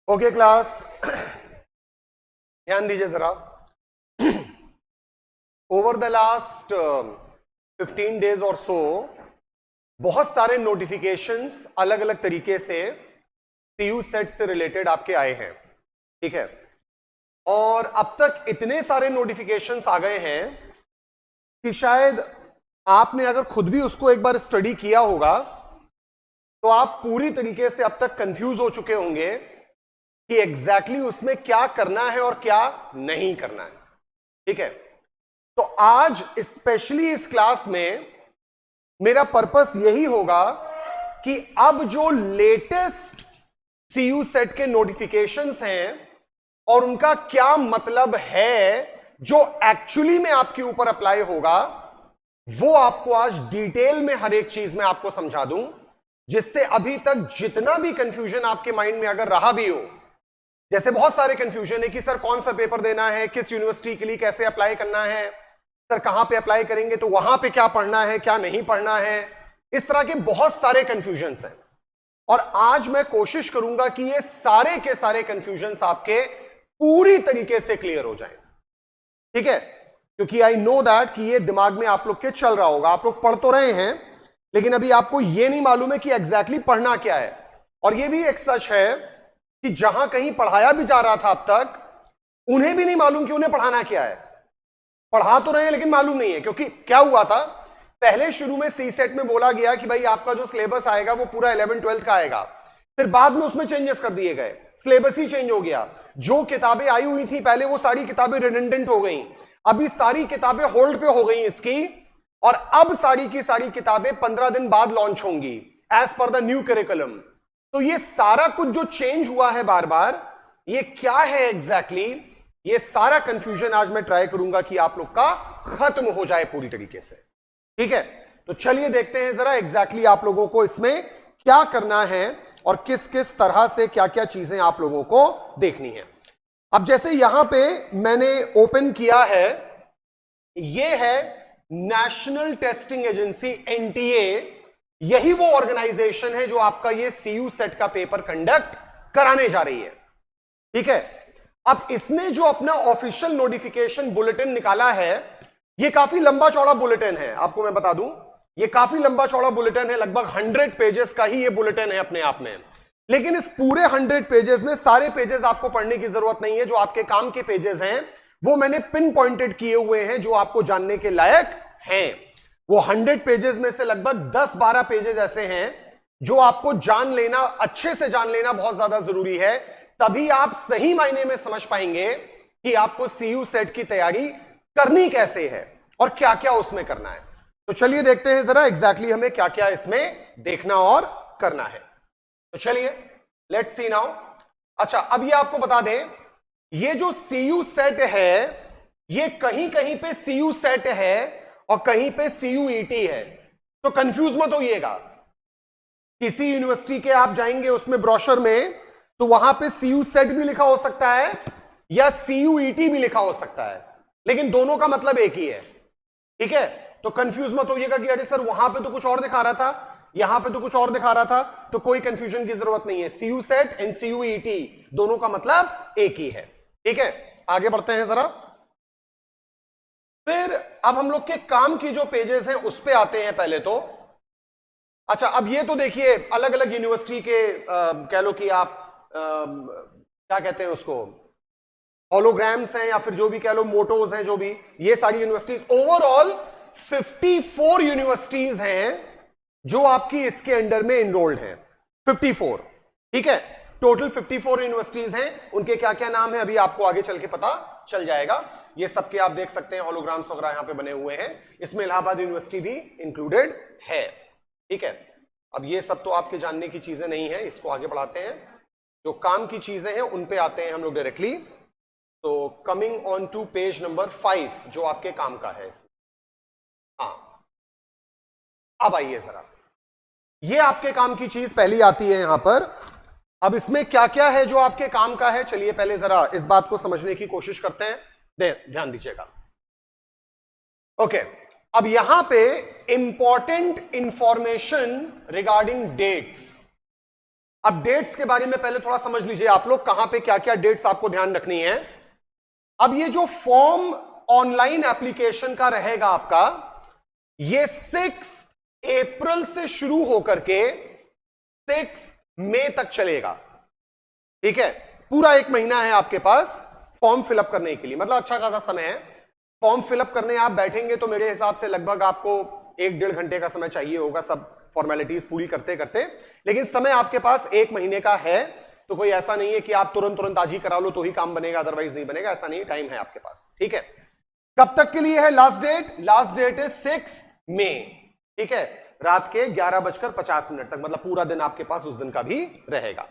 Okay class, ध्यान दीजिए जरा। ओवर द लास्ट 15 डेज और सो बहुत सारे नोटिफिकेशंस अलग अलग तरीके से सीयू सेट से रिलेटेड आपके आए हैं, ठीक है। और अब तक इतने सारे नोटिफिकेशंस आ गए हैं कि शायद आपने अगर खुद भी उसको एक बार स्टडी किया होगा तो आप पूरी तरीके से अब तक कंफ्यूज हो चुके होंगे कि एग्जैक्टली उसमें क्या करना है और क्या नहीं करना है, ठीक है। तो आज स्पेशली इस क्लास में मेरा पर्पस यही होगा कि अब जो लेटेस्ट सीयू सेट के नोटिफिकेशंस हैं और उनका क्या मतलब है जो एक्चुअली में आपके ऊपर अप्लाई होगा, वो आपको आज डिटेल में हर एक चीज में आपको समझा दूं, जिससे अभी तक जितना भी कंफ्यूजन आपके माइंड में अगर रहा भी हो, जैसे बहुत सारे कंफ्यूजन है कि सर कौन सा पेपर देना है, किस यूनिवर्सिटी के लिए कैसे अप्लाई करना है, सर कहां पे अप्लाई करेंगे तो वहां पे क्या पढ़ना है क्या नहीं पढ़ना है, इस तरह के बहुत सारे कंफ्यूजन्स हैं। और आज मैं कोशिश करूंगा कि ये सारे के सारे कंफ्यूजन्स आपके पूरी तरीके से क्लियर हो जाएं, ठीक है। क्योंकि आई नो दैट कि ये दिमाग में आप लोग के चल रहा होगा, आप लोग पढ़ तो रहे हैं लेकिन अभी आपको ये नहीं मालूम है कि एग्जैक्टली पढ़ना क्या है। और ये भी एक सच है कि जहां कहीं पढ़ाया भी जा रहा था अब तक, उन्हें भी नहीं मालूम कि उन्हें पढ़ाना क्या है। पढ़ा तो रहे हैं लेकिन मालूम नहीं है, क्योंकि क्या हुआ था, पहले शुरू में सी सेट में बोला गया कि भाई आपका जो सिलेबस आएगा वो पूरा 11-12 का आएगा, फिर बाद में उसमें चेंजेस कर दिए गए, सिलेबस ही चेंज हो गया। जो किताबें आई हुई थी पहले वो सारी किताबें रिडंडेंट हो गई, अभी सारी किताबें होल्ड पे हो गई इसकी, और अब सारी की सारी किताबें 15 दिन बाद लॉन्च होंगी as per the new curriculum. तो ये सारा कुछ जो चेंज हुआ है बार बार, ये क्या है एग्जैक्टली, ये सारा कंफ्यूजन आज मैं ट्राई करूंगा कि आप लोग का खत्म हो जाए पूरी तरीके से, ठीक है। तो चलिए देखते हैं जरा एग्जैक्टली आप लोगों को इसमें क्या करना है और किस किस तरह से क्या क्या चीजें आप लोगों को देखनी है। अब जैसे यहां पे मैंने ओपन किया है, ये है नेशनल टेस्टिंग एजेंसी एनटीए, यही वो ऑर्गेनाइजेशन है जो आपका ये सीयू सेट का पेपर कंडक्ट कराने जा रही है, ठीक है। अब इसने जो अपना ऑफिशियल नोटिफिकेशन बुलेटिन निकाला है, ये काफी लंबा चौड़ा बुलेटिन है, आपको मैं बता दूं, ये काफी लंबा चौड़ा बुलेटिन है, लगभग 100 पेजेस का ही ये बुलेटिन है अपने आप में। लेकिन इस पूरे 100 पेजेस में सारे पेजेस आपको पढ़ने की जरूरत नहीं है, जो आपके काम के पेजेस हैं वो मैंने पिन पॉइंटेड किए हुए हैं जो आपको जानने के लायक हैं। वो 100 पेजेस में से लगभग 10-12 पेजेस ऐसे हैं जो आपको जान लेना, अच्छे से जान लेना बहुत ज्यादा जरूरी है, तभी आप सही मायने में समझ पाएंगे कि आपको सीयू सेट की तैयारी करनी कैसे है और क्या क्या उसमें करना है। तो चलिए देखते हैं जरा एग्जैक्टली हमें क्या क्या इसमें देखना और करना है। तो चलिए लेट्स सी नाउ। अच्छा, अब ये आपको बता दें, ये जो सीयू सेट है ये कहीं कहीं पे सीयू सेट है और कहीं पे सीयूईटी है, तो कंफ्यूज मत होइएगा। किसी यूनिवर्सिटी के आप जाएंगे उसमें ब्रोशर में, तो वहां पे सीयू सेट भी लिखा हो सकता है या सीयूईटी भी लिखा हो सकता है, लेकिन दोनों का मतलब एक ही है, ठीक है। तो कंफ्यूज मत होइएगा कि अरे सर वहां पे तो कुछ और दिखा रहा था, यहां पे तो कुछ और दिखा रहा था, तो कोई कंफ्यूजन की जरूरत नहीं है। सीयू सेट एंड सीयूईटी दोनों का मतलब एक ही है, ठीक है। आगे बढ़ते हैं जरा। फिर अब हम लोग के काम की जो पेजेस हैं उस पे आते हैं पहले तो। अच्छा, अब ये तो देखिए अलग अलग यूनिवर्सिटी के कह लो कि आप क्या कहते हैं उसको, होलोग्राम्स हैं या फिर जो भी कह लो, मोटोज हैं, जो भी ये सारी यूनिवर्सिटीज, ओवरऑल 54 यूनिवर्सिटीज हैं जो आपकी इसके अंडर में इनरोल्ड हैं। 54, ठीक है। टोटल 54 यूनिवर्सिटीज हैं, उनके क्या क्या नाम है अभी आपको आगे चल के पता चल जाएगा। ये सबके आप देख सकते हैं, होलोग्राम्स वगैरह यहां पे बने हुए हैं, इसमें इलाहाबाद यूनिवर्सिटी भी इंक्लूडेड है, ठीक है। अब ये सब तो आपके जानने की चीजें नहीं है, इसको आगे बढ़ाते हैं। जो काम की चीजें हैं उन पे आते हैं हम लोग डायरेक्टली। तो coming on to page number 5 जो आपके काम का है इसमें, हाँ अब आइए जरा, ये आपके काम की चीज पहली आती है यहां पर। अब इसमें क्या क्या है जो आपके काम का है, चलिए पहले जरा इस बात को समझने की कोशिश करते हैं, ध्यान दीजिएगा। ओके, अब यहां पे इंपॉर्टेंट इंफॉर्मेशन रिगार्डिंग डेट्स। अब डेट्स के बारे में पहले थोड़ा समझ लीजिए आप लोग, कहां पे क्या क्या डेट्स आपको ध्यान रखनी है। अब ये जो फॉर्म ऑनलाइन एप्लीकेशन का रहेगा आपका, ये 6 अप्रैल से शुरू होकर के 6 मई तक चलेगा। ठीक है, पूरा 1 महीना है आपके पास फॉर्म फिलअप करने के लिए, मतलब अच्छा खासा समय है। फॉर्म फिलअप करने आप बैठेंगे तो मेरे हिसाब से लगभग आपको 1-1.5 घंटे का समय चाहिए होगा सब फॉर्मेलिटीज पूरी करते करते, लेकिन समय आपके पास 1 महीने का है। तो कोई ऐसा नहीं है कि आप तुरंत आज ही करा लो तो ही काम बनेगा, अदरवाइज नहीं बनेगा, ऐसा नहीं, टाइम है आपके पास। ठीक है, कब तक के लिए है लास्ट डेट? लास्ट डेट है 6 मई। ठीक है, रात के 11:50 तक, मतलब पूरा दिन आपके पास उस दिन का भी रहेगा।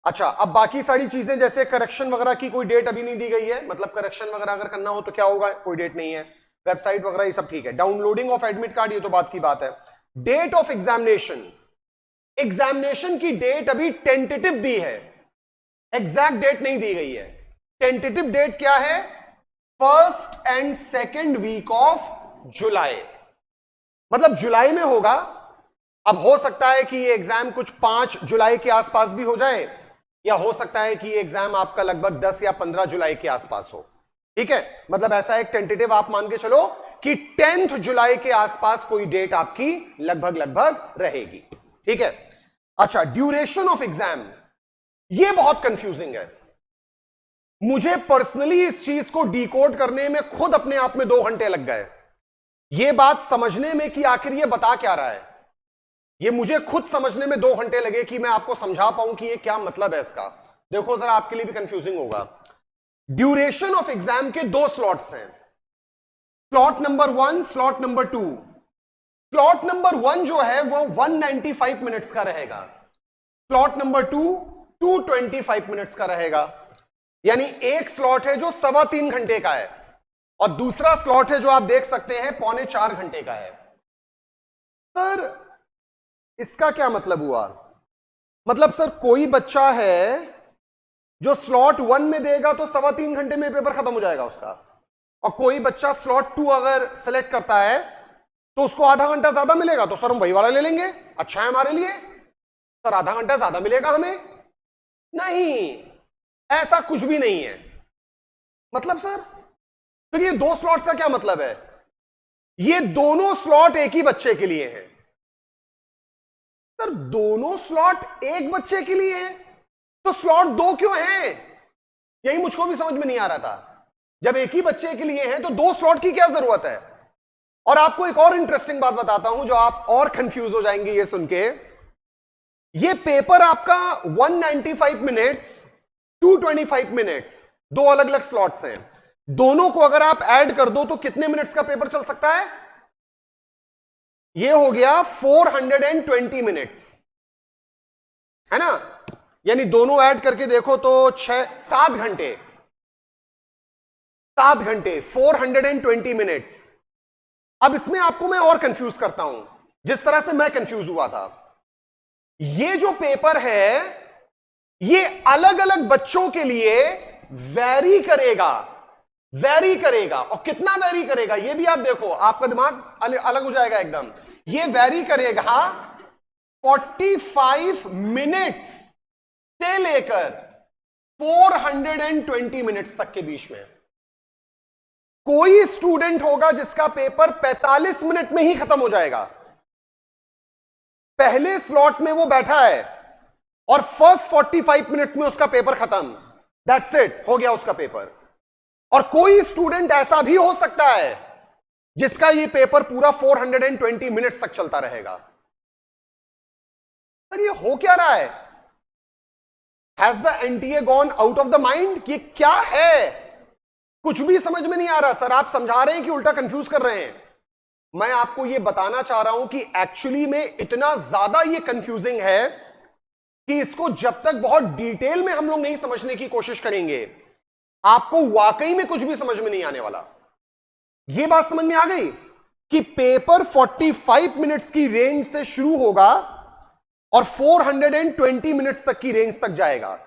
अच्छा, अब बाकी सारी चीजें जैसे करेक्शन वगैरह की कोई डेट अभी नहीं दी गई है, मतलब करेक्शन वगैरह अगर करना हो तो क्या होगा, कोई डेट नहीं है। वेबसाइट वगैरह ये सब ठीक है। डाउनलोडिंग ऑफ एडमिट कार्ड, ये तो बात की बात है। डेट ऑफ एग्जामिनेशन, एग्जामिनेशन की डेट अभी टेंटेटिव दी है, एग्जैक्ट डेट नहीं दी गई है। टेंटेटिव डेट क्या है? 1st and 2nd week of July, मतलब जुलाई में होगा। अब हो सकता है कि ये एग्जाम कुछ 5 जुलाई के आसपास भी हो जाए, या हो सकता है कि ये एग्जाम आपका लगभग 10 या 15 जुलाई के आसपास हो। ठीक है, मतलब ऐसा एक टेंटेटिव आप मान के चलो कि 10 जुलाई के आसपास कोई डेट आपकी लगभग रहेगी। ठीक है, अच्छा, ड्यूरेशन ऑफ एग्जाम, ये बहुत कंफ्यूजिंग है। मुझे पर्सनली इस चीज को डिकोड करने में खुद अपने आप में 2 घंटे लग गए, ये बात समझने में कि आखिर ये बता क्या रहा है। ये मुझे खुद समझने में 2 घंटे लगे कि मैं आपको समझा पाऊं कि ये क्या मतलब है इसका। देखो जरा, आपके लिए भी कंफ्यूजिंग होगा। ड्यूरेशन ऑफ एग्जाम के 2 स्लॉट्स हैं, slot number 1, slot number 2। Slot number 1 जो है वो 195 मिनट्स का रहेगा, स्लॉट नंबर 2 225 मिनट्स का रहेगा। यानी एक स्लॉट है जो 3.25 घंटे का है, और दूसरा स्लॉट है जो आप देख सकते हैं 3.25 घंटे का है। सर इसका क्या मतलब हुआ? मतलब सर कोई बच्चा है जो स्लॉट 1 में देगा तो 3.25 घंटे में पेपर खत्म हो जाएगा उसका, और कोई बच्चा स्लॉट 2 अगर सेलेक्ट करता है तो उसको आधा घंटा ज्यादा मिलेगा, तो सर हम वही वाला ले लेंगे, अच्छा है हमारे लिए। सर आधा घंटा ज्यादा मिलेगा हमें? नहीं, ऐसा कुछ भी नहीं है। मतलब सर फिर ये 2 स्लॉट्स का क्या मतलब है? ये दोनों स्लॉट एक ही बच्चे के लिए हैं। सर दोनों स्लॉट एक बच्चे के लिए हैं तो स्लॉट 2 क्यों हैं? यही मुझको भी समझ में नहीं आ रहा था। जब एक ही बच्चे के लिए हैं तो 2 स्लॉट की क्या जरूरत है? और आपको एक और इंटरेस्टिंग बात बताता हूं जो आप और कंफ्यूज हो जाएंगे ये सुन के। ये पेपर आपका 195 मिनट्स 225 मिनट्स, 2 अलग अलग स्लॉट्स हैं। दोनों को अगर आप ऐड कर दो तो कितने मिनट्स का पेपर चल सकता है? ये हो गया 420 मिनट्स, है ना? यानी दोनों ऐड करके देखो तो 7 घंटे, 7 घंटे 420 मिनट्स। अब इसमें आपको मैं और कंफ्यूज करता हूं, जिस तरह से मैं कंफ्यूज हुआ था। ये जो पेपर है ये अलग अलग बच्चों के लिए वैरी करेगा, और कितना वैरी करेगा ये भी आप देखो, आपका दिमाग अलग हो जाएगा एकदम। ये वैरी करेगा 45 मिनट्स से लेकर 420 मिनट्स तक के बीच में। कोई स्टूडेंट होगा जिसका पेपर 45 मिनट में ही खत्म हो जाएगा, पहले स्लॉट में वो बैठा है और फर्स्ट 45 मिनट्स में उसका पेपर खत्म, दैट्स इट, हो गया उसका पेपर। और कोई स्टूडेंट ऐसा भी हो सकता है जिसका ये पेपर पूरा 420 मिनट्स तक चलता रहेगा। सर ये हो क्या रहा है? Has the NTA gone out of the mind? ये क्या है? कुछ भी समझ में नहीं आ रहा। सर आप समझा रहे हैं कि उल्टा कंफ्यूज कर रहे हैं? मैं आपको ये बताना चाह रहा हूं कि एक्चुअली में इतना ज्यादा ये कंफ्यूजिंग है कि इसको जब तक बहुत डिटेल में हम लोग नहीं समझने की कोशिश करेंगे आपको वाकई में कुछ भी समझ में नहीं आने वाला। ये बात समझ में आ गई कि पेपर 45 मिनट्स की रेंज से शुरू होगा और 420 मिनट्स तक की रेंज तक जाएगा।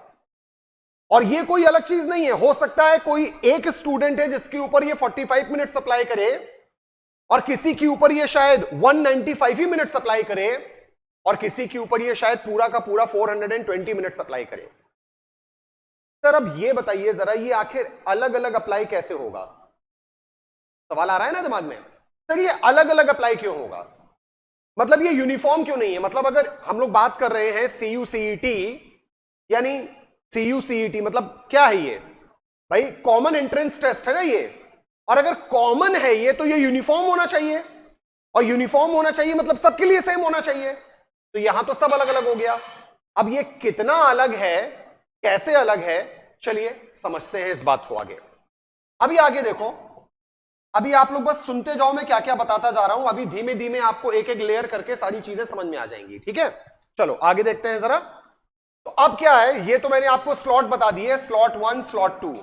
और ये कोई अलग चीज नहीं है। हो सकता है कोई एक स्टूडेंट है जिसके ऊपर ये 45 मिनट्स अप्लाई करे और किसी के ऊपर ये शायद 195 ही मिनट्स अप्लाई करे, और किसी के ऊपर ये शायद पूरा का पूरा 420 मिनट्स अप्लाई करे। सर अब ये बताइए जरा, ये आखिर अलग अलग अप्लाई कैसे होगा? सवाल आ रहा है ना दिमाग में, सर ये अलग अलग अप्लाई क्यों होगा? मतलब ये यूनिफॉर्म क्यों नहीं है? मतलब अगर हम लोग बात कर रहे हैं CU-CET, यानी CU-CET मतलब क्या है ये भाई? कॉमन एंट्रेंस टेस्ट है ना ये, और अगर कॉमन है ये तो ये यूनिफॉर्म होना चाहिए, और यूनिफॉर्म होना चाहिए मतलब सबके लिए सेम होना चाहिए। तो यहां तो सब अलग अलग हो गया। अब ये कितना अलग है, कैसे अलग है, चलिए समझते हैं इस बात को आगे। अभी आगे देखो, अभी आप लोग बस सुनते जाओ मैं क्या क्या बताता जा रहा हूं। अभी धीमे धीमे आपको एक एक लेयर करके सारी चीजें समझ में आ जाएंगी, ठीक है? चलो आगे देखते हैं जरा। तो अब क्या है, ये तो मैंने आपको स्लॉट बता दिए, स्लॉट 1 स्लॉट 2।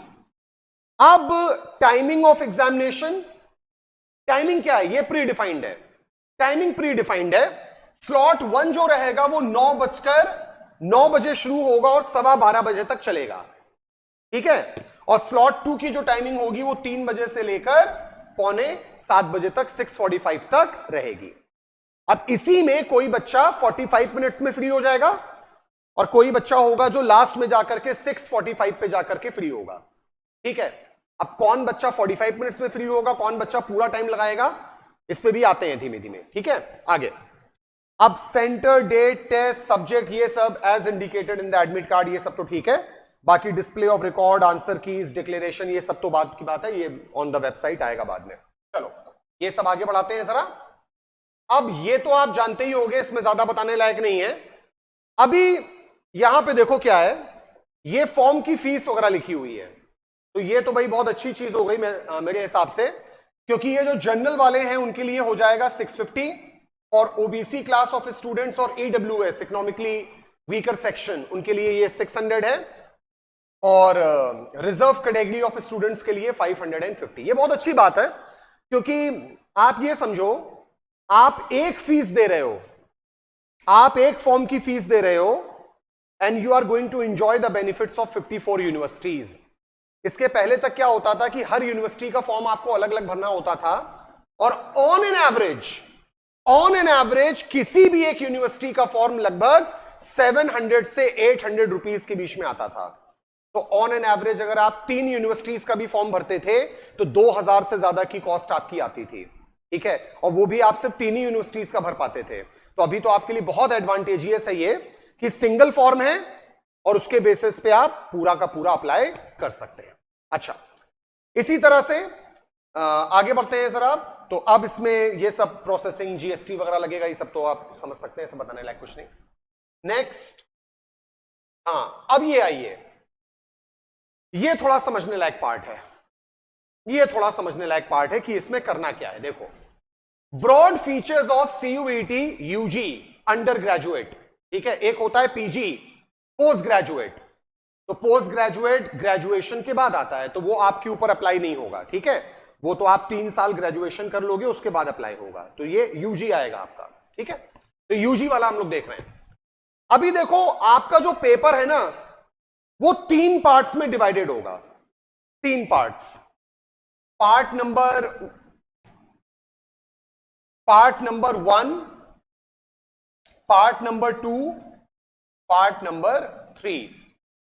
अब टाइमिंग ऑफ एग्जामिनेशन, टाइमिंग क्या है? ये प्री डिफाइंड है, टाइमिंग प्री डिफाइंड है। स्लॉट 1 जो रहेगा वो 9 बजे शुरू होगा और 12:15 बजे तक चलेगा, ठीक है? और स्लॉट 2 की जो टाइमिंग होगी वो 3 बजे से लेकर 6:45 बजे तक, 6:45 तक रहेगी। अब इसी में कोई बच्चा 45 मिनट्स में फ्री हो जाएगा, और कोई बच्चा होगा जो लास्ट में जाकर के 6:45 पे जाकर के फ्री होगा, ठीक है? अब कौन बच्चा 45 मिनट्स में फ्री होगा, कौन बच्चा पूरा टाइम लगाएगा, इस पे भी आते हैं धीमे धीमे, ठीक है? आगे अब सेंटर, डेट, टेस्ट, सब्जेक्ट, ये सब as indicated in the admit card, ये सब तो ठीक है। बाकी display of record, answer keys, declaration, ये सब तो बाद की बात है, ये ऑन द वेबसाइट आएगा बाद में। चलो ये सब आगे बढ़ाते हैं जरा। अब ये तो आप जानते ही होंगे, इसमें ज्यादा बताने लायक नहीं है। अभी यहां पे देखो क्या है, ये फॉर्म की फीस वगैरह लिखी हुई है, तो ये तो भाई बहुत अच्छी चीज हो गई मेरे हिसाब से, क्योंकि ये जो जनरल वाले हैं उनके लिए हो जाएगा 650, और ओबीसी क्लास ऑफ स्टूडेंट्स और EWS इकोनॉमिकली वीकर सेक्शन उनके लिए ये 600 है, और रिजर्व कैटेगरी ऑफ स्टूडेंट्स के लिए 550। ये बहुत अच्छी बात है, क्योंकि आप ये समझो, आप एक फीस दे रहे हो, आप एक फॉर्म की फीस दे रहे हो, and you are going to enjoy the benefits of 54 universities. इसके पहले तक क्या होता था कि हर यूनिवर्सिटी का फॉर्म आपको अलग अलग भरना होता था, और ऑन एन एवरेज किसी भी एक यूनिवर्सिटी का फॉर्म लगभग 700 से 800 रुपीज के बीच में आता था। तो ऑन एन एवरेज अगर आप 3 यूनिवर्सिटीज का भी फॉर्म भरते थे तो 2000 से ज्यादा की कॉस्ट आपकी आती थी, ठीक है? और वो भी आप सिर्फ 3 ही यूनिवर्सिटीज का भर पाते थे। तो अभी तो आपके लिए बहुत एडवांटेजियस है ये कि सिंगल फॉर्म है, और उसके बेसिस पे आप पूरा का पूरा अप्लाई कर सकते हैं। अच्छा, इसी तरह से आगे बढ़ते हैं जरा। तो अब इसमें ये सब प्रोसेसिंग, GST वगैरह लगेगा, ये सब तो आप समझ सकते हैं, सब बताने लायक कुछ नहीं। नेक्स्ट, हाँ अब ये आइए, ये थोड़ा समझने लायक पार्ट है, ये थोड़ा समझने लायक पार्ट है कि इसमें करना क्या है। देखो, broad features of CUET UG undergraduate, ठीक है? एक होता है PG पोस्ट ग्रेजुएट, तो पोस्ट ग्रेजुएट ग्रेजुएशन के बाद आता है, तो वो आपके ऊपर अप्लाई नहीं होगा, ठीक है? वो तो आप 3 साल ग्रेजुएशन कर लोगे, उसके बाद अप्लाई होगा, तो ये UG आएगा आपका, ठीक है? तो UG वाला हम लोग देख रहे हैं। अभी देखो, आपका जो पेपर है ना वो 3 पार्ट्स में डिवाइडेड होगा, 3 parts. Part number 1, part number 2, part number 3।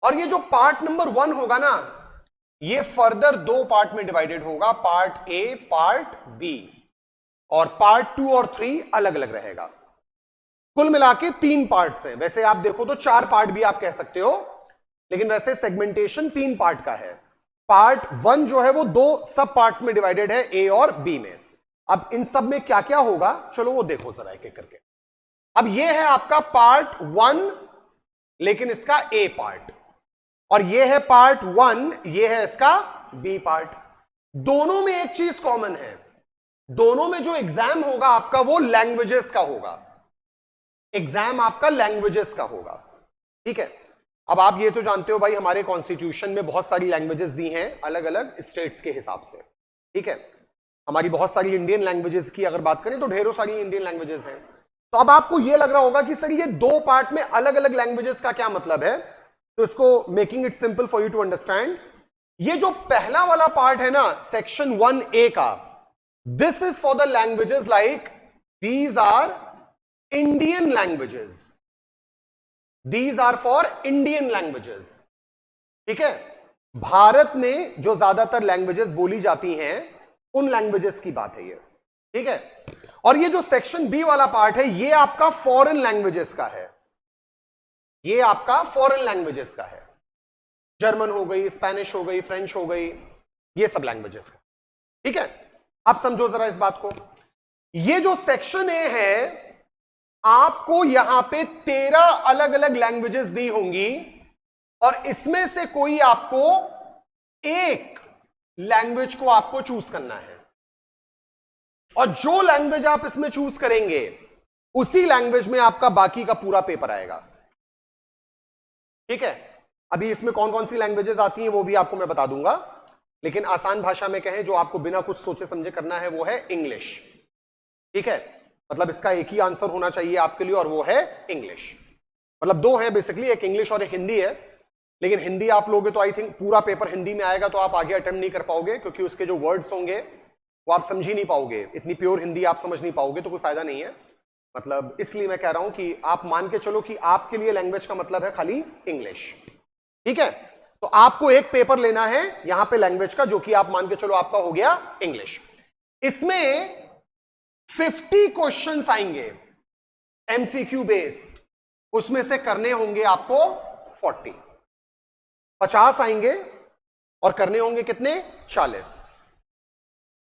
और ये जो पार्ट नंबर 1 होगा ना, ये फर्दर 2 पार्ट में डिवाइडेड होगा, पार्ट A, पार्ट B, और पार्ट 2 और 3 अलग अलग रहेगा। कुल मिला के 3 पार्ट्स हैं। वैसे आप देखो तो 4 पार्ट भी आप कह सकते हो, लेकिन वैसे सेगमेंटेशन 3 पार्ट का है। पार्ट 1 जो है वो 2 सब पार्ट्स में डिवाइडेड है, A और B में। अब इन सब में क्या क्या होगा, चलो वो देखो जरा एक एक करके। अब ये है आपका पार्ट 1, लेकिन इसका A पार्ट, और ये है पार्ट 1, ये है इसका B पार्ट। दोनों में एक चीज कॉमन है, दोनों में जो एग्जाम होगा आपका वो लैंग्वेजेस का होगा, एग्जाम आपका लैंग्वेजेस का होगा, ठीक है? अब आप ये तो जानते हो भाई, हमारे कॉन्स्टिट्यूशन में बहुत सारी लैंग्वेजेस दी हैं अलग अलग स्टेट्स के हिसाब से, ठीक है? हमारी बहुत सारी इंडियन लैंग्वेजेस की अगर बात करें तो ढेरों सारी इंडियन लैंग्वेजेस हैं। तो अब आपको ये लग रहा होगा कि सर ये 2 पार्ट में अलग अलग लैंग्वेजेस का क्या मतलब है, तो इसको making it simple for you to understand, ये जो पहला वाला पार्ट है ना सेक्शन 1A का, this is for the languages like these are Indian languages, these are for Indian languages. ठीक है, भारत में जो ज्यादातर लैंग्वेजेस बोली जाती हैं उन लैंग्वेजेस की बात है ये। ठीक है, और ये जो सेक्शन बी वाला पार्ट है ये आपका फॉरेन लैंग्वेजेस का है, ये आपका फॉरेन लैंग्वेजेस का है, जर्मन हो गई, स्पेनिश हो गई, फ्रेंच हो गई, ये सब लैंग्वेजेस का। ठीक है, आप समझो जरा इस बात को। ये जो सेक्शन ए है आपको यहां पे 13 अलग अलग लैंग्वेजेस दी होंगी और इसमें से कोई आपको एक लैंग्वेज को आपको चूज करना है, और जो लैंग्वेज आप इसमें चूज करेंगे उसी लैंग्वेज में आपका बाकी का पूरा पेपर आएगा। ठीक है, अभी इसमें कौन कौन सी लैंग्वेजेस आती हैं वो भी आपको मैं बता दूंगा, लेकिन आसान भाषा में कहें जो आपको बिना कुछ सोचे समझे करना है वो है इंग्लिश। ठीक है, मतलब इसका एक ही आंसर होना चाहिए आपके लिए और वो है इंग्लिश। मतलब दो है बेसिकली, एक इंग्लिश और एक हिंदी है, लेकिन हिंदी आप लोगे तो आई थिंक पूरा पेपर हिंदी में आएगा तो आप आगे अटेम्प्ट नहीं कर पाओगे, क्योंकि उसके जो वर्ड्स होंगे वो आप समझ ही नहीं पाओगे, इतनी प्योर हिंदी आप समझ नहीं पाओगे, तो कोई फायदा नहीं है। मतलब इसलिए मैं कह रहा हूं कि आप मान के चलो कि आपके लिए लैंग्वेज का मतलब है खाली इंग्लिश। ठीक है, तो आपको एक पेपर लेना है यहां पे लैंग्वेज का, जो कि आप मान के चलो आपका हो गया इंग्लिश। इसमें 50 क्वेश्चंस आएंगे एमसीक्यू बेस्ड, उसमें से करने होंगे आपको 50 आएंगे और करने होंगे कितने, 40।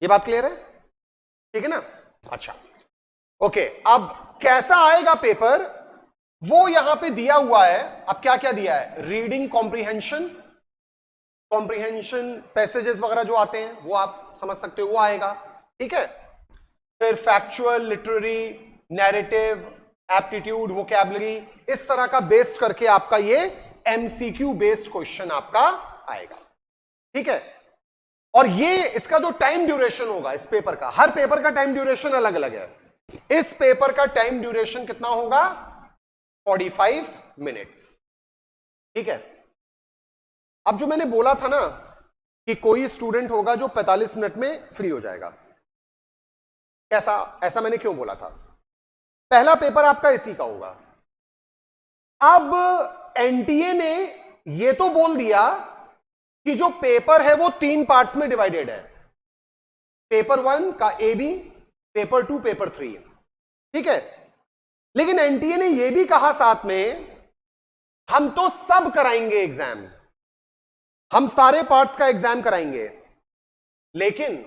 ये बात क्लियर है? ठीक है ना? अच्छा, ओके, अब कैसा आएगा पेपर वो यहां पे दिया हुआ है। अब क्या क्या दिया है, रीडिंग कॉम्प्रिहेंशन, पैसेजेस वगैरह जो आते हैं वो आप समझ सकते हो, वो आएगा। ठीक है, फिर factual, literary, narrative, aptitude, vocabulary, इस तरह का बेस्ड करके आपका ये एमसीक्यू बेस्ड क्वेश्चन आपका आएगा। ठीक है, और ये इसका जो टाइम ड्यूरेशन होगा इस पेपर का, हर पेपर का टाइम ड्यूरेशन अलग अलग है। इस पेपर का टाइम ड्यूरेशन कितना होगा, 45 मिनट्स। ठीक है, अब जो मैंने बोला था ना कि कोई स्टूडेंट होगा जो 45 मिनट में फ्री हो जाएगा, कैसा, ऐसा मैंने क्यों बोला था? पहला पेपर आपका इसी का होगा। अब एनटीए ने यह तो बोल दिया कि जो पेपर है वो 3 पार्ट्स में डिवाइडेड है, पेपर 1 का AB, पेपर 2, पेपर 3। ठीक है, लेकिन एनटीए ने यह भी कहा साथ में, हम तो सब कराएंगे एग्जाम, हम सारे पार्ट्स का एग्जाम कराएंगे, लेकिन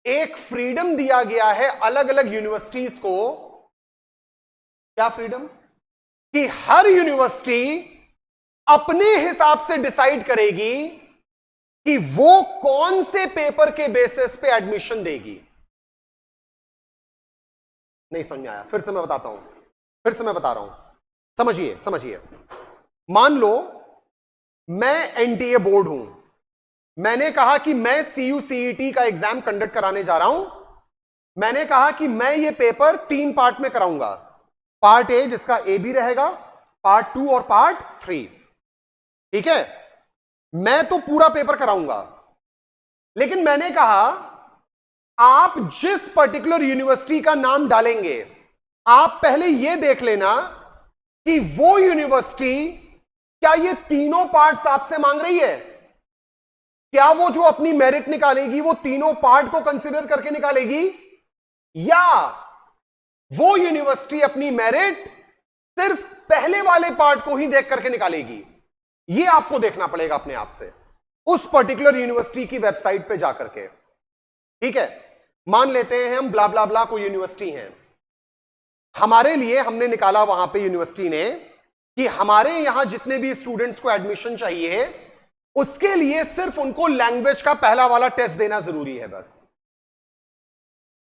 एक फ्रीडम दिया गया है अलग अलग यूनिवर्सिटीज को। क्या फ्रीडम? कि हर यूनिवर्सिटी अपने हिसाब से डिसाइड करेगी कि वो कौन से पेपर के बेसिस पे एडमिशन देगी। नहीं समझ में आया? फिर से मैं बताता हूं, फिर से मैं बता रहा हूं, समझिए। मान लो मैं एनटीए बोर्ड हूं, मैंने कहा कि मैं CUCET का एग्जाम कंडक्ट कराने जा रहा हूं, मैंने कहा कि मैं ये पेपर 3 पार्ट में कराऊंगा, पार्ट ए जिसका AB रहेगा, पार्ट 2 और पार्ट 3। ठीक है, मैं तो पूरा पेपर कराऊंगा, लेकिन मैंने कहा आप जिस पर्टिकुलर यूनिवर्सिटी का नाम डालेंगे, आप पहले यह देख लेना कि वो यूनिवर्सिटी क्या ये तीनों पार्ट्स आपसे मांग रही है, क्या वो जो अपनी मेरिट निकालेगी वो तीनों पार्ट को कंसीडर करके निकालेगी, या वो यूनिवर्सिटी अपनी मेरिट सिर्फ पहले वाले पार्ट को ही देख करके निकालेगी। ये आपको देखना पड़ेगा अपने आप से उस पर्टिकुलर यूनिवर्सिटी की वेबसाइट पे जाकर के। ठीक है, मान लेते हैं हम ब्ला ब्ला ब्ला कोई यूनिवर्सिटी है, हमारे लिए हमने निकाला वहां पे यूनिवर्सिटी ने कि हमारे यहां जितने भी स्टूडेंट्स को एडमिशन चाहिए उसके लिए सिर्फ उनको लैंग्वेज का पहला वाला टेस्ट देना जरूरी है। बस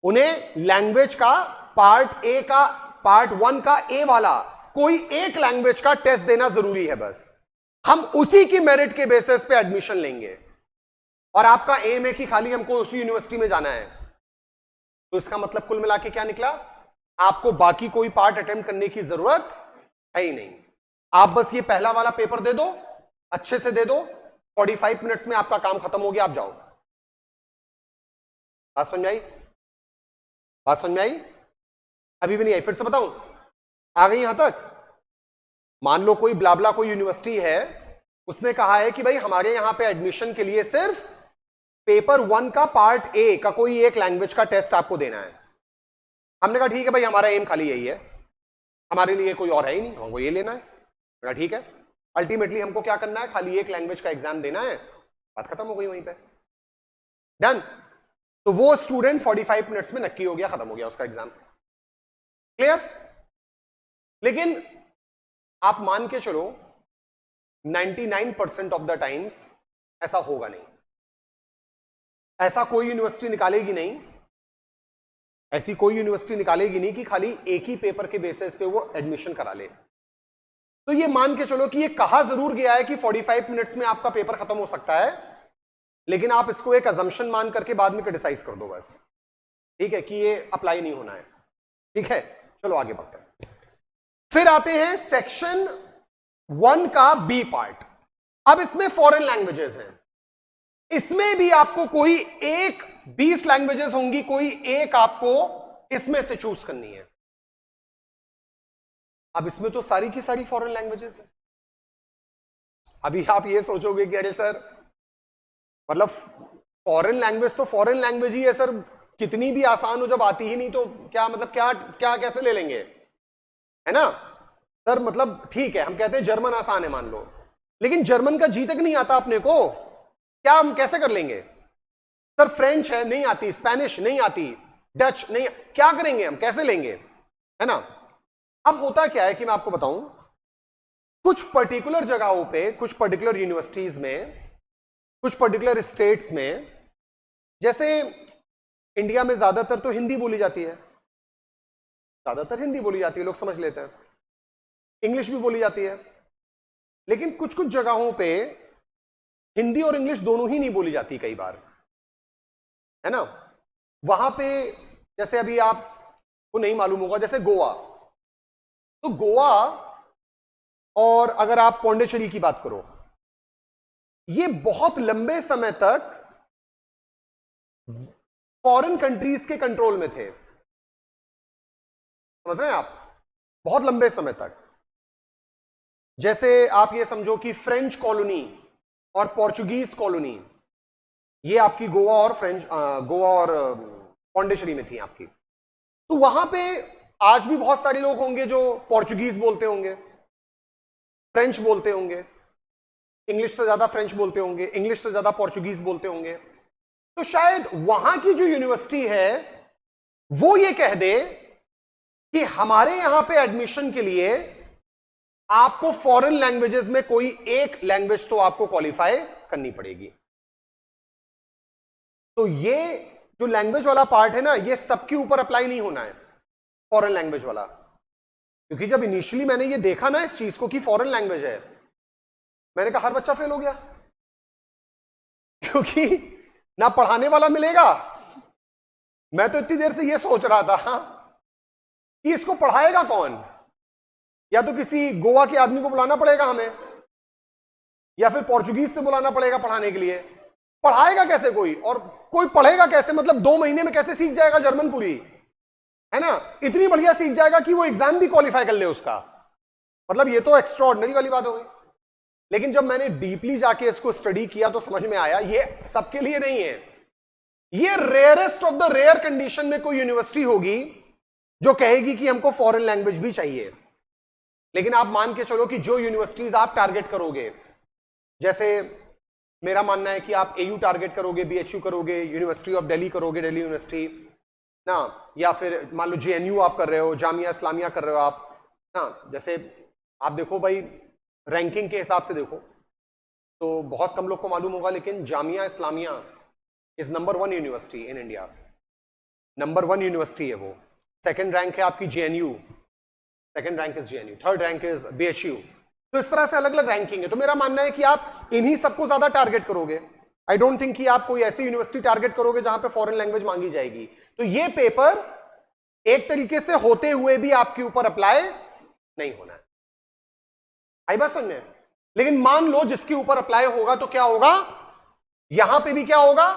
उन्हें लैंग्वेज का पार्ट ए का, पार्ट 1 का ए वाला कोई एक लैंग्वेज का टेस्ट देना जरूरी है। बस हम उसी की मेरिट के बेसिस पे एडमिशन लेंगे, और आपका एम है कि खाली हमको उसी यूनिवर्सिटी में जाना है। तो इसका मतलब कुल मिला के क्या निकला, आपको बाकी कोई पार्ट अटेम्प्ट करने की जरूरत है ही नहीं। आप बस ये पहला वाला पेपर दे दो, अच्छे से दे दो, 45 मिनट्स में आपका काम खत्म हो गया, आप जाओ। बात समझ में आई? बात समझ में आई? अभी भी नहीं आई? फिर से बताऊं? आ गई यहां तक? मान लो कोई ब्लाबला कोई यूनिवर्सिटी है, उसने कहा है कि भाई हमारे यहां पे एडमिशन के लिए सिर्फ पेपर 1 का पार्ट ए का कोई एक लैंग्वेज का टेस्ट आपको देना है। हमने कहा ठीक है भाई, हमारा एम खाली यही है, हमारे लिए कोई और है ही नहीं, हमको ये लेना है। ठीक है, अल्टीमेटली हमको क्या करना है, खाली एक लैंग्वेज का एग्जाम देना है, बात खत्म हो गई वहीं पे, डन। तो वो स्टूडेंट 45 मिनट्स में नक्की हो गया, खत्म हो गया उसका एग्जाम, क्लियर। लेकिन आप मान के चलो 99% ऑफ द टाइम्स ऐसा होगा नहीं, ऐसा कोई यूनिवर्सिटी निकालेगी नहीं, ऐसी कोई यूनिवर्सिटी निकालेगी नहीं कि खाली एक ही पेपर के बेसिस पे वो एडमिशन करा ले। तो ये मान के चलो कि ये कहा जरूर गया है कि 45 मिनट्स में आपका पेपर खत्म हो सकता है, लेकिन आप इसको एक अजम्पशन मान करके बाद में क्रिटिसाइज कर दो बस, ठीक है, कि ये अप्लाई नहीं होना है। ठीक है, चलो आगे बढ़ते हैं। फिर आते हैं सेक्शन 1 का बी पार्ट। अब इसमें फॉरेन लैंग्वेजेस हैं, इसमें भी आपको कोई एक 20 लैंग्वेजेस होंगी, कोई एक आपको इसमें से चूज करनी है। अब इसमें तो सारी की सारी फॉरेन लैंग्वेजेस है। अभी आप ये सोचोगे कि अरे सर, मतलब फॉरेन लैंग्वेज तो फॉरेन लैंग्वेज ही है सर, कितनी भी आसान हो, जब आती ही नहीं तो क्या मतलब, क्या क्या कैसे ले लेंगे, है ना सर। मतलब ठीक है, हम कहते हैं जर्मन आसान है मान लो, लेकिन जर्मन का जी तक नहीं आता अपने को, क्या हम कैसे कर लेंगे सर। फ्रेंच है नहीं आती, स्पेनिश नहीं आती, डच नहीं, क्या करेंगे हम, कैसे लेंगे, है ना। अब होता क्या है कि मैं आपको बताऊं, कुछ पर्टिकुलर जगहों पे, कुछ पर्टिकुलर यूनिवर्सिटीज में, कुछ पर्टिकुलर स्टेट्स में, जैसे इंडिया में ज्यादातर तो हिंदी बोली जाती है, ज्यादातर हिंदी बोली जाती है, लोग समझ लेते हैं, इंग्लिश भी बोली जाती है, लेकिन कुछ कुछ जगहों पे हिंदी और इंग्लिश दोनों ही नहीं बोली जाती कई बार, है ना। वहां पे जैसे अभी आपको नहीं मालूम होगा, जैसे गोवा, तो गोवा और अगर आप पौंडीचेरी की बात करो, ये बहुत लंबे समय तक फॉरेन कंट्रीज के कंट्रोल में थे, समझ रहे हैं आप, बहुत लंबे समय तक। जैसे आप ये समझो कि फ्रेंच कॉलोनी और पोर्चुगीज कॉलोनी, ये आपकी गोवा और पौंडीचेरी में थी आपकी। तो वहां पे आज भी बहुत सारे लोग होंगे जो पोर्चुगीज बोलते होंगे, फ्रेंच बोलते होंगे, इंग्लिश से ज्यादा फ्रेंच बोलते होंगे, इंग्लिश से ज्यादा पोर्चुगीज बोलते होंगे। तो शायद वहां की जो यूनिवर्सिटी है वो ये कह दे कि हमारे यहां पे एडमिशन के लिए आपको फॉरेन लैंग्वेजेस में कोई एक लैंग्वेज तो आपको क्वालिफाई करनी पड़ेगी। तो ये जो लैंग्वेज वाला पार्ट है ना, ये सबके ऊपर अप्लाई नहीं होना है, फॉरेन लैंग्वेज वाला। क्योंकि जब इनिशियली मैंने ये देखा ना इस चीज को कि फॉरेन लैंग्वेज है, मैंने कहा हर बच्चा फेल हो गया, क्योंकि ना पढ़ाने वाला मिलेगा। मैं तो इतनी देर से ये सोच रहा था कि इसको पढ़ाएगा कौन, या तो किसी गोवा के आदमी को बुलाना पड़ेगा हमें, या फिर पोर्चुगीज से बुलाना पड़ेगा पढ़ाने के लिए। पढ़ाएगा कैसे कोई, और कोई पढ़ेगा कैसे, मतलब 2 महीने में कैसे सीख जाएगा जर्मन पूरी, है ना। इतनी बढ़िया सीख जाएगा कि वो एग्जाम भी क्वालिफाई कर ले उसका, मतलब ये तो एक्स्ट्राऑर्डिनरी वाली बात हो गई। लेकिन जब मैंने डीपली जाके इसको स्टडी किया तो समझ में आया ये सबके लिए नहीं है, ये rarest of the rare condition में कोई यूनिवर्सिटी होगी जो कहेगी कि हमको फॉरेन लैंग्वेज भी चाहिए। लेकिन आप मान के चलो कि जो यूनिवर्सिटीज आप टारगेट करोगे, जैसे मेरा मानना है कि आप एयू टारगेट करोगे, बीएचयू करोगे, यूनिवर्सिटी ऑफ दिल्ली करोगे, दिल्ली यूनिवर्सिटी ना, या फिर मान लो जेएनयू आप कर रहे हो, जामिया इस्लामिया कर रहे हो आप ना। जैसे आप देखो भाई, रैंकिंग के हिसाब से देखो तो बहुत कम लोग को मालूम होगा, लेकिन Jamia Islamia is number 1 university in India, number 1 university है वो। सेकंड रैंक है आपकी JNU, second rank is JNU, third rank is BHU. तो इस तरह से अलग अलग रैंकिंग है। तो मेरा मानना है कि आप इन्हीं सबको ज्यादा टारगेट करोगे। आई डोंट थिंक कि आप कोई ऐसी यूनिवर्सिटी टारगेट करोगे जहां पे फॉरेन लैंग्वेज मांगी जाएगी। तो ये पेपर एक तरीके से होते हुए भी आपके ऊपर अप्लाई नहीं होना है। आई बात सुनने। लेकिन मान लो जिसके ऊपर अप्लाई होगा तो क्या होगा, यहां पे भी क्या होगा,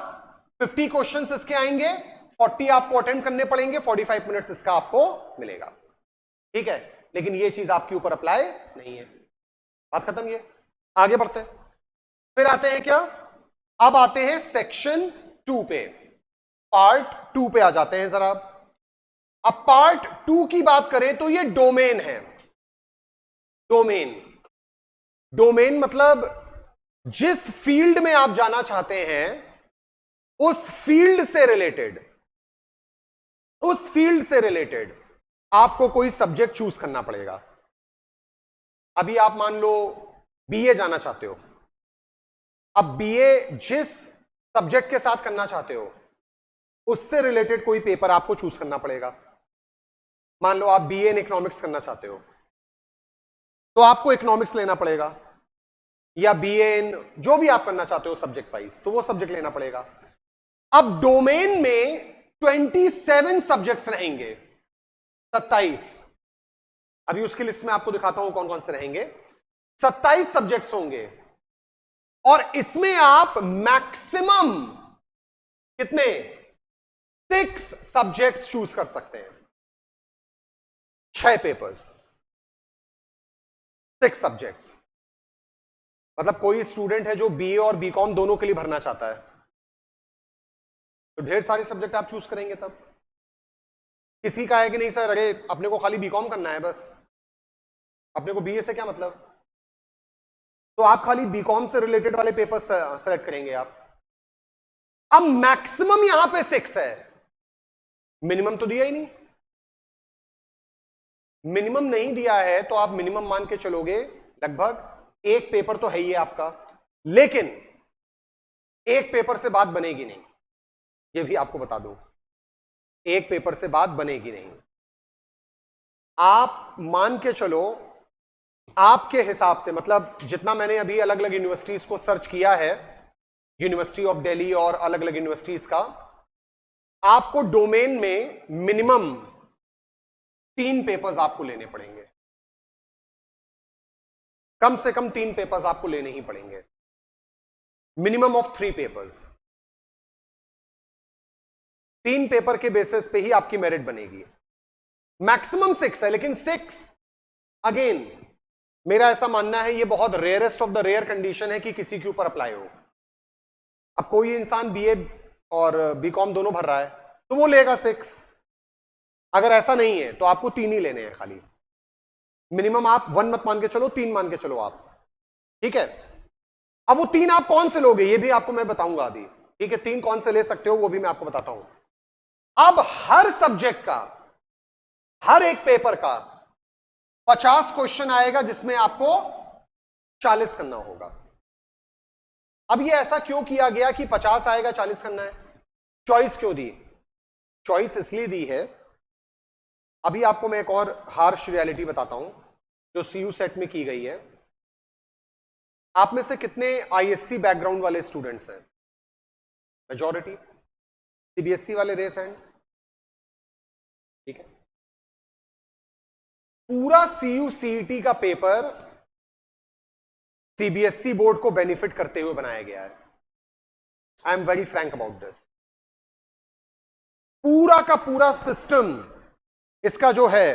50 क्वेश्चंस इसके आएंगे, 40 आपको अटेंड करने पड़ेंगे, 45 मिनट्स इसका आपको मिलेगा। ठीक है, लेकिन ये चीज आपके ऊपर अप्लाई नहीं है। बात खत्म। ये आगे बढ़ते हैं, फिर आते हैं क्या, अब आते हैं सेक्शन 2 पे, पार्ट 2 पे आ जाते हैं जरा। अब पार्ट 2 की बात करें तो ये डोमेन है। डोमेन, डोमेन मतलब जिस फील्ड में आप जाना चाहते हैं उस फील्ड से रिलेटेड आपको कोई सब्जेक्ट चूज करना पड़ेगा। अभी आप मान लो बीए जाना चाहते हो, अब बीए जिस सब्जेक्ट के साथ करना चाहते हो उससे रिलेटेड कोई पेपर आपको चूज करना पड़ेगा। मान लो आप बीए इन इकोनॉमिक्स करना चाहते हो तो आपको इकोनॉमिक्स लेना पड़ेगा, या बीए इन जो भी आप करना चाहते हो सब्जेक्ट वाइज, तो वो सब्जेक्ट लेना पड़ेगा। अब डोमेन में 27 सब्जेक्ट्स रहेंगे, 27। अभी उसकी लिस्ट में आपको दिखाता हूं कौन कौन से रहेंगे। 27 सब्जेक्ट्स होंगे और इसमें आप मैक्सिमम कितने, 6 सब्जेक्ट्स चूज कर सकते हैं। 6 पेपर्स, 6 सब्जेक्ट्स। मतलब कोई स्टूडेंट है जो बीए और बीकॉम दोनों के लिए भरना चाहता है तो ढेर सारे सब्जेक्ट आप चूज करेंगे। तब किसी का है कि नहीं सर, अरे अपने को खाली बीकॉम करना है बस, अपने को बीए से क्या मतलब, तो आप खाली बीकॉम से रिलेटेड वाले पेपर सेलेक्ट करेंगे आप। अब मैक्सिमम यहां पे 6 है, मिनिमम तो दिया ही नहीं। मिनिमम नहीं दिया है तो आप मिनिमम मान के चलोगे लगभग 1 पेपर तो है ही है आपका, लेकिन 1 पेपर से बात बनेगी नहीं, ये भी आपको बता दूं। 1 पेपर से बात बनेगी नहीं। आप मान के चलो आपके हिसाब से, मतलब जितना मैंने अभी अलग अलग यूनिवर्सिटीज को सर्च किया है, यूनिवर्सिटी ऑफ दिल्ली और अलग अलग यूनिवर्सिटीज का, आपको डोमेन में मिनिमम 3 पेपर्स आपको लेने पड़ेंगे, कम से कम 3 पेपर्स आपको लेने ही पड़ेंगे, मिनिमम ऑफ 3 पेपर्स। 3 पेपर के बेसिस पे ही आपकी मेरिट बनेगी। मैक्सिमम 6 है, लेकिन 6 अगेन मेरा ऐसा मानना है ये बहुत rarest of the rare condition है कि किसी के ऊपर अप्लाई हो। अब कोई इंसान बीए और बीकॉम दोनों भर रहा है तो वो लेगा 6, अगर ऐसा नहीं है तो आपको 3 ही लेने हैं खाली। मिनिमम आप 1 मत मान के चलो, 3 मान के चलो आप, ठीक है। अब वो 3 आप कौन से लोगे ये भी आपको मैं बताऊंगा अभी, ठीक है। 3 कौन से ले सकते हो वो भी मैं आपको बताता हूं। अब हर सब्जेक्ट का, हर एक पेपर का 50 क्वेश्चन आएगा जिसमें आपको 40 करना होगा। अब ये ऐसा क्यों किया गया कि 50 आएगा 40 करना है? चॉइस क्यों दी? चॉइस इसलिए दी है, अभी आपको मैं एक और हार्श रियलिटी बताता हूं जो सीयू सेट में की गई है। आप में से कितने आईएससी बैकग्राउंड वाले स्टूडेंट्स हैं? मेजॉरिटी। सीबीएसई वाले रेस हैंड, ठीक है। पूरा सीयू सीईटी का पेपर सीबीएसई बोर्ड को बेनिफिट करते हुए बनाया गया है। I am very Frank about this. पूरा का पूरा सिस्टम इसका जो है,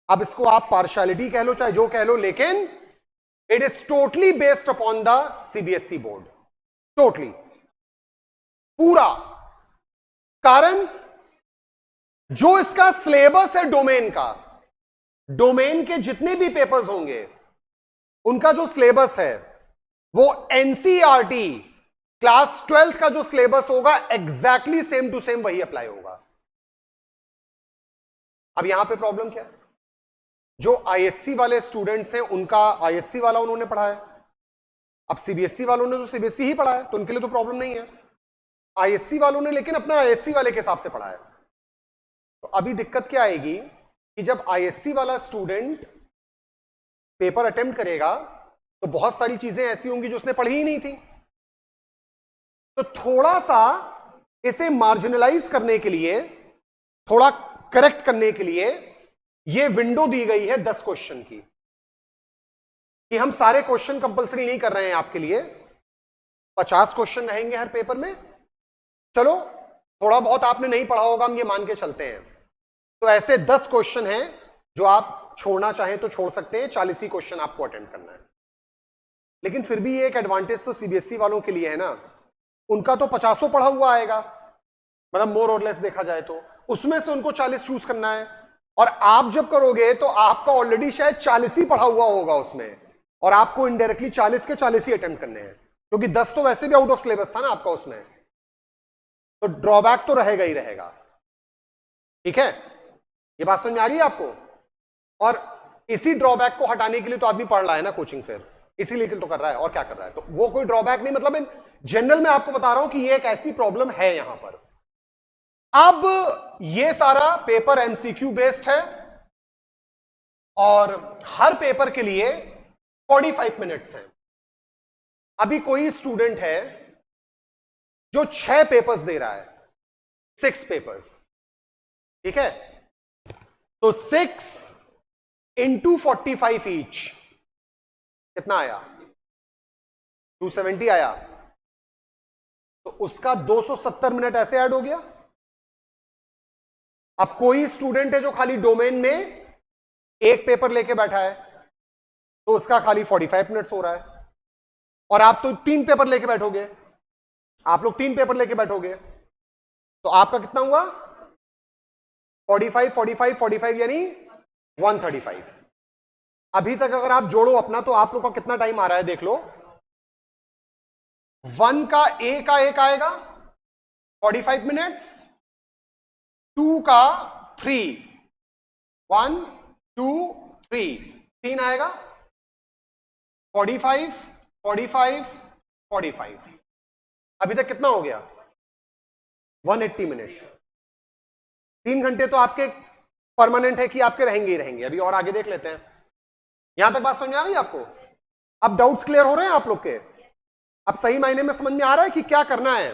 अब इसको आप पार्शियलिटी कह लो चाहे जो कह लो, लेकिन it is totally based upon the CBSE board, totally पूरा। कारण जो इसका सिलेबस है डोमेन का, डोमेन के जितने भी पेपर्स होंगे उनका जो सिलेबस है वो एनसीईआरटी क्लास 12th का जो सिलेबस होगा एग्जैक्टली सेम टू सेम वही अप्लाई होगा। अब यहां पे प्रॉब्लम क्या है? जो आईएससी वाले स्टूडेंट्स हैं उनका आईएससी वाला उन्होंने पढ़ा है, अब सीबीएसई वालों ने तो सीबीएसई ही पढ़ा है तो उनके लिए तो प्रॉब्लम नहीं है। आईएससी वालों ने लेकिन अपना आईएससी वाले के हिसाब से पढ़ा है। तो अभी दिक्कत क्या आएगी कि जब आईएससी वाला स्टूडेंट पेपर अटेम्प्ट करेगा तो बहुत सारी चीजें ऐसी होंगी जो उसने पढ़ी ही नहीं थी। तो थोड़ा सा इसे मार्जिनलाइज करने के लिए, थोड़ा करेक्ट करने के लिए ये विंडो दी गई है 10 क्वेश्चन की, कि हम सारे क्वेश्चन कंपलसरी नहीं कर रहे हैं आपके लिए, 50 क्वेश्चन रहेंगे हर पेपर में। चलो थोड़ा बहुत आपने नहीं पढ़ा होगा, हम ये मान के चलते हैं। तो ऐसे 10 क्वेश्चन हैं जो आप छोड़ना चाहे तो छोड़ सकते हैं, 40 ही क्वेश्चन आपको अटेम्प्ट करना है। लेकिन फिर भी एक एडवांटेज तो सीबीएसई वालों के लिए है ना, उनका तो 50 पढ़ा हुआ आएगा, मतलब मोर और लेस देखा जाए तो उसमें से उनको 40 चूज करना है। और आप जब करोगे तो आपका ऑलरेडी शायद 40 ही पढ़ा हुआ होगा उसमें, और आपको इनडायरेक्टली 40 के 40 ही अटेम्प्ट करने हैं, क्योंकि 10 तो वैसे भी आउट ऑफ सिलेबस था ना आपका उसमें, तो ड्रॉबैक तो रहेगा ही रहेगा। ठीक है, ये बात समझ में आ रही है आपको? और इसी ड्रॉबैक को हटाने के लिए तो आदमी पढ़ रहा है ना कोचिंग, फिर इसीलिए तो कर रहा है, और क्या कर रहा है। तो वो कोई ड्रॉबैक नहीं, मतलब इन जनरल में आपको बता रहा हूं कि ये एक ऐसी प्रॉब्लम है यहां पर। अब ये सारा पेपर एमसीक्यू बेस्ड है, और हर पेपर के लिए 45 मिनट्स हैं। अभी कोई स्टूडेंट है जो 6 पेपर्स दे रहा है, 6 पेपर्स, ठीक है, तो 6 इंटू 45 ईच कितना आया? 270 आया, तो उसका 270 मिनट ऐसे ऐड हो गया। अब कोई स्टूडेंट है जो खाली डोमेन में एक पेपर लेके बैठा है, तो उसका खाली 45 मिनट्स हो रहा है। और आप तो 3 पेपर लेके बैठोगे, आप लोग 3 पेपर लेके बैठोगे, तो आपका कितना हुआ? 45 45 45 यानी 135। अभी तक अगर आप जोड़ो अपना, तो आप लोग का कितना टाइम आ रहा है देख लो। 1 का एक आएगा 45 मिनट्स, 2 का 3, 1 2 3, 3 आएगा 45 45 45। अभी तक कितना हो गया? 180 मिनट्स। 3 घंटे तो आपके परमानेंट है कि आपके रहेंगे ही रहेंगे। अभी और आगे देख लेते हैं। यहां तक बात समझ आ गई आपको? अब डाउट्स क्लियर हो रहे हैं आप लोग के? अब सही मायने में समझ में आ रहा है कि क्या करना है?